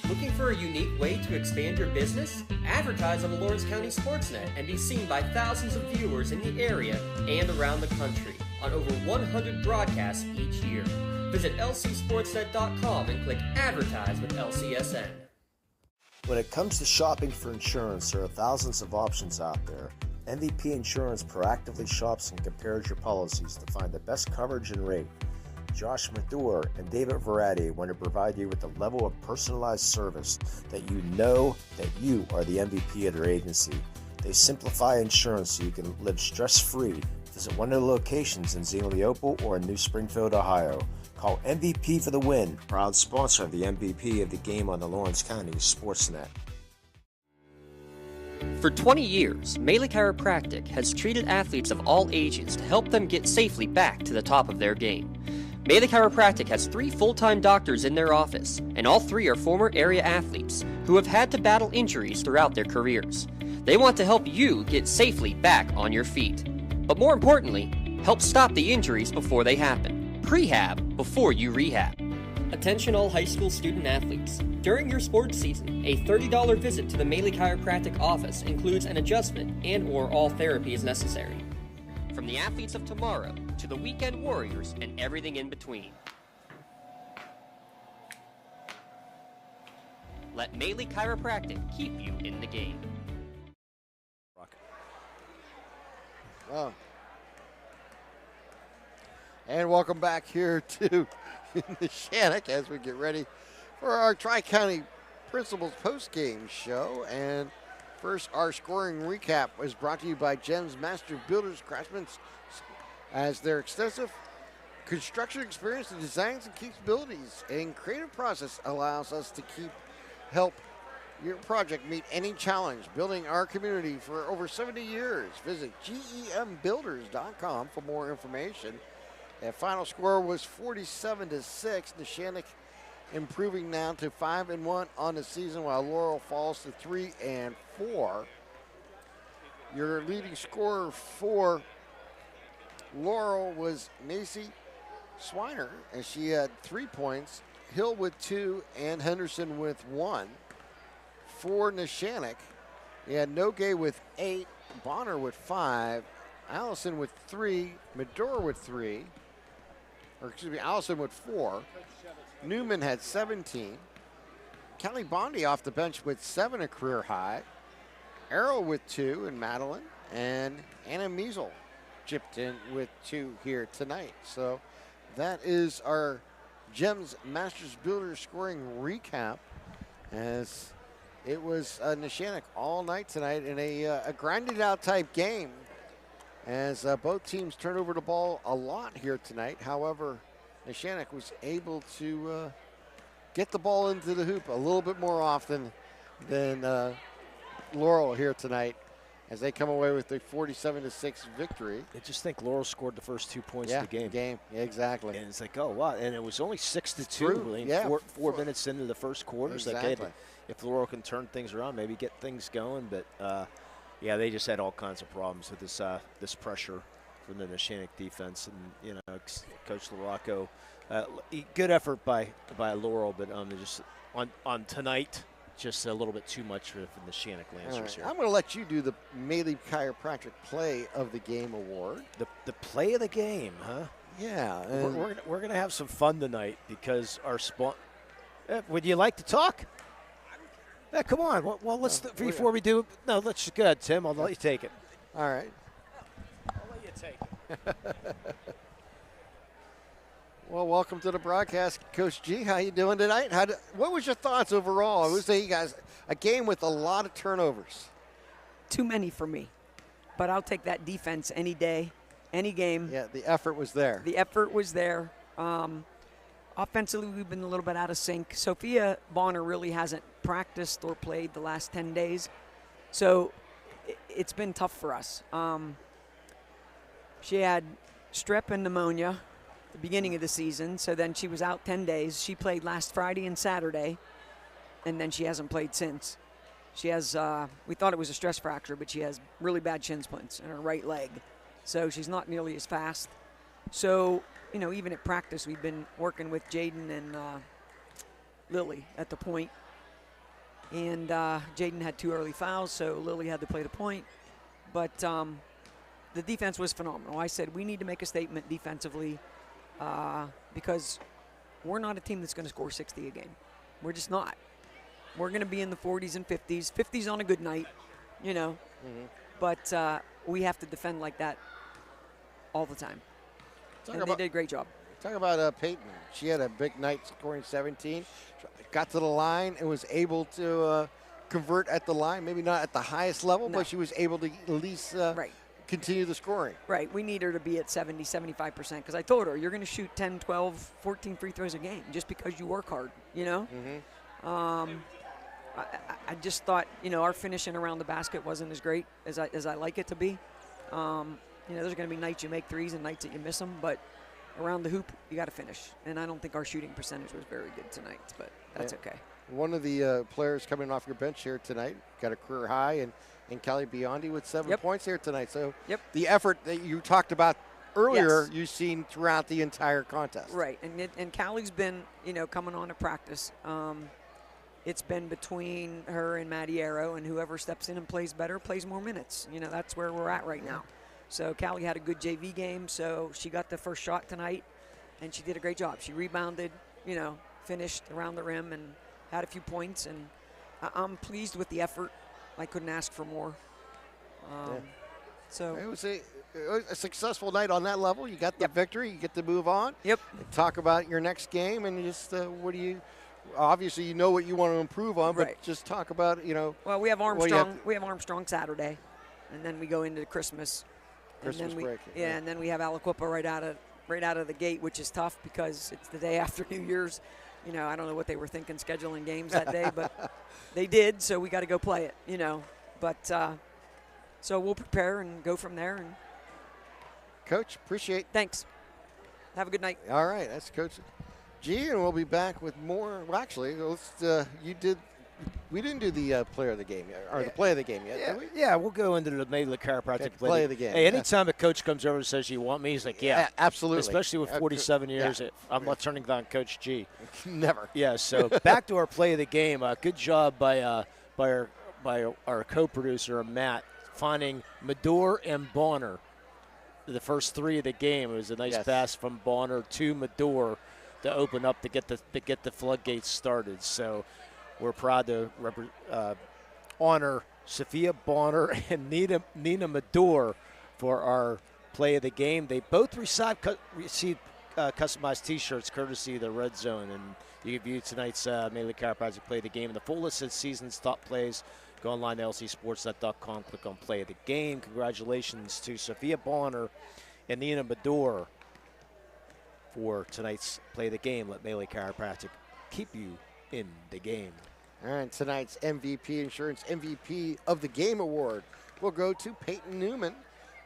Looking for a unique way to expand your business? Advertise on the Lawrence County SportsNet and be seen by thousands of viewers in the area and around the country on over 100 broadcasts each year. Visit lcsportsnet.com and click Advertise with LCSN. When it comes to shopping for insurance, there are thousands of options out there. MVP Insurance proactively shops and compares your policies to find the best coverage and rate. Josh Mathur and David Verratti want to provide you with a level of personalized service that you know that you are the MVP of their agency. They simplify insurance so you can live stress-free. Visit one of the locations in Xenopal or in New Springfield, Ohio. Call MVP for the win, proud sponsor of the MVP of the game on the Lawrence County SportsNet. For 20 years, Melee Chiropractic has treated athletes of all ages to help them get safely back to the top of their game. Melee Chiropractic has 3 full-time doctors in their office, and all 3 are former area athletes who have had to battle injuries throughout their careers. They want to help you get safely back on your feet. But more importantly, help stop the injuries before they happen. Prehab before you rehab. Attention all high school student athletes. During your sports season, a $30 visit to the Melee Chiropractic office includes an adjustment and/or all therapy is necessary. From the athletes of tomorrow to the weekend warriors and everything in between. Let Maley Chiropractic keep you in the game. Oh. And welcome back here to Neshannock as we get ready for our Tri-County Principals post-game show. And first, our scoring recap was brought to you by Gems Master Builders Craftsmen, as their extensive construction experience in designs and capabilities and creative process allows us to help your project meet any challenge. Building our community for over 70 years. Visit gembuilders.com for more information. The final score was 47-6. Neshannock improving now to 5-1 on the season, while Laurel falls to 3-4. Your leading scorer for Laurel was Macy Swiner, and she had 3 points. Hill with 2 and Henderson with 1. For Neshannock, you had Nogue with 8, Bonner with 5, Allison with 3, Medora with 3, or excuse me, Allison with 4. Newman had 17. Kelly Bondi off the bench with 7, a career high. Errol with 2, and Madeline, and Anna Measle chipped in with 2 here tonight. So that is our Gems Masters Builders scoring recap, as it was Neshannock all night tonight in a grinded out type game, as both teams turned over the ball a lot here tonight. However, Neshannock was able to get the ball into the hoop a little bit more often than Laurel here tonight, as they come away with a 47-6 victory. I just think Laurel scored the first 2 points of the game. Yeah, exactly. And it's like, oh, wow. And it was only 6-2. I mean, yeah, four minutes into the first quarter. Exactly. Like, hey, if Laurel can turn things around, maybe get things going. But, yeah, they just had all kinds of problems with this pressure from the Neshannock defense. And, Coach LaRocco, good effort by Laurel, but just on tonight, just a little bit too much for the Neshannock Lancers here. I'm going to let you do the Maley Chiropractic Play of the Game award. The play of the game, huh? Yeah. We're going to have some fun tonight, because our would you like to talk? Yeah, come on. Well, let's before we do. No, let's go ahead, Tim. I'll let you take it. All right. I'll let you take it. Well, welcome to the broadcast, Coach G. How you doing tonight? What was your thoughts overall? I would say, you guys, a game with a lot of turnovers. Too many for me, but I'll take that defense any day, any game. Yeah, the effort was there. The effort was there. Offensively, we've been a little bit out of sync. Sophia Bonner really hasn't practiced or played the last 10 days, so it's been tough for us. She had strep and pneumonia the beginning of the season, so then she was out 10 days. She played last Friday and Saturday, and then she hasn't played since. She has, we thought it was a stress fracture, but she has really bad shin splints in her right leg, so she's not nearly as fast. So, even at practice, we've been working with Jaden and Lily at the point, and Jaden had 2 early fouls, so Lily had to play the point, but the defense was phenomenal. I said we need to make a statement defensively, because we're not a team that's going to score 60 a game. We're just not. We're going to be in the 40s and 50s. 50s on a good night, But we have to defend like that all the time. And they did a great job. Talk about Peyton. She had a big night, scoring 17. Got to the line and was able to convert at the line. Maybe not at the highest level, but she was able to at least continue the scoring. Right. We need her to be at 70, 75%, because I told her, you're going to shoot 10, 12, 14 free throws a game just because you work hard, I just thought, our finishing around the basket wasn't as great as I like it to be. There's going to be nights you make threes and nights that you miss them, but around the hoop, you got to finish. And I don't think our shooting percentage was very good tonight, but that's okay. One of the players coming off your bench here tonight got a career high, and Kelly Biondi with 7 points here tonight. So the effort that you talked about earlier, you've seen throughout the entire contest. Right, and Callie's been, coming on to practice. It's been between her and Maddie Arrow, and whoever steps in and plays better plays more minutes. That's where we're at right now. So Callie had a good JV game, so she got the first shot tonight, and she did a great job. She rebounded, finished around the rim and had a few points, and I'm pleased with the effort. I couldn't ask for more. So it was a successful night on that level. You got the victory. You get to move on. Yep. Talk about your next game and just what do you? Obviously, you know what you want to improve on, but just talk about Well, we have Armstrong. We have Armstrong Saturday, and then we go into Christmas. Christmas break. Yeah, and then we have Aliquippa right out of the gate, which is tough because it's the day after New Year's. I don't know what they were thinking scheduling games that day, but they did, so we got to go play it. But so we'll prepare and go from there. And Coach, appreciate. Thanks. Have a good night. All right, that's Coach G, and we'll be back with more. Well, actually, we didn't do the player of the game yet, or the play of the game yet, did we? Yeah, we'll go into the Baylor Chiropractic play of the game. Hey, anytime a coach comes over and says, you want me, he's like, yeah. Absolutely. Especially with 47 years, I'm not turning down Coach G. Never. Yeah, so back to our play of the game. Good job by our co-producer, Matt, finding Medor and Bonner. The first three of the game. It was a nice pass from Bonner to Medor to open up to get the floodgates started. So we're proud to honor Sophia Bonner and Nina Medor for our play of the game. They both received customized T-shirts courtesy of the Red Zone, and you can view tonight's Melee Chiropractic play of the game. The full list of season's top plays. Go online to lcsportsnet.com, click on play of the game. Congratulations to Sophia Bonner and Nina Medor for tonight's play of the game. Let Melee Chiropractic keep you in the game. All right, tonight's MVP Insurance MVP of the Game Award will go to Peyton Newman,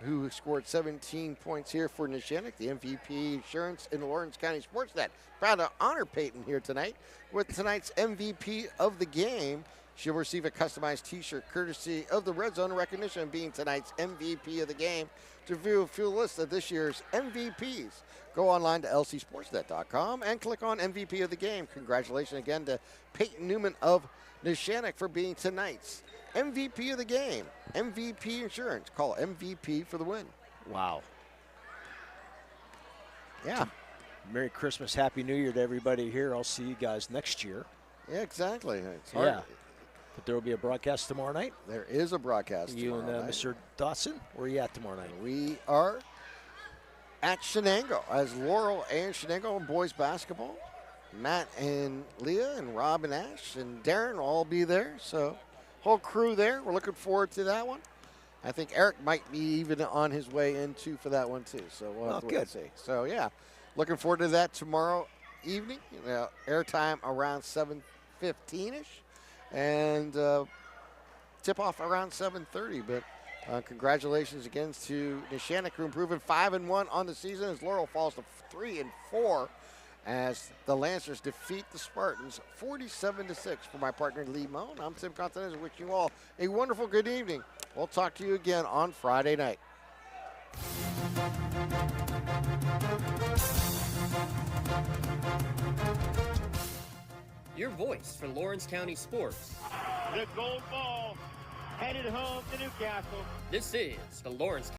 who scored 17 points here for Neshannock, the MVP Insurance in the Lawrence County SportsNet. Proud to honor Peyton here tonight with tonight's MVP of the game. She'll receive a customized T-shirt courtesy of the Red Zone, recognition of being tonight's MVP of the game. To view a full list of this year's MVPs, go online to lcsportsnet.com and click on MVP of the game. Congratulations again to Peyton Newman of Neshannock for being tonight's MVP of the game. MVP Insurance. Call MVP for the win. Wow. Yeah. Merry Christmas, Happy New Year to everybody here. I'll see you guys next year. Yeah, exactly. It's hard. Yeah. But there will be a broadcast tomorrow night. There is a broadcast you tomorrow and night. Mr. Dawson, where are you at tomorrow night? We are at Shenango as Laurel and Shenango in boys basketball. Matt and Leah and Rob and Ash and Darren will all be there. So whole crew there. We're looking forward to that one. I think Eric might be even on his way into for that one too. So we'll have to wait and see. So yeah, looking forward to that tomorrow evening. Airtime around 7:15ish. And tip-off around 7:30. But congratulations again to Neshannock, who improving 5-1 on the season as Laurel falls to 3-4 as the Lancers defeat the Spartans 47-6. For my partner Lee Moan, I'm Tim Continental, wishing you all a wonderful good evening. We'll talk to you again on Friday night. Your voice for Lawrence County sports. The gold ball headed home to Newcastle. This is the Lawrence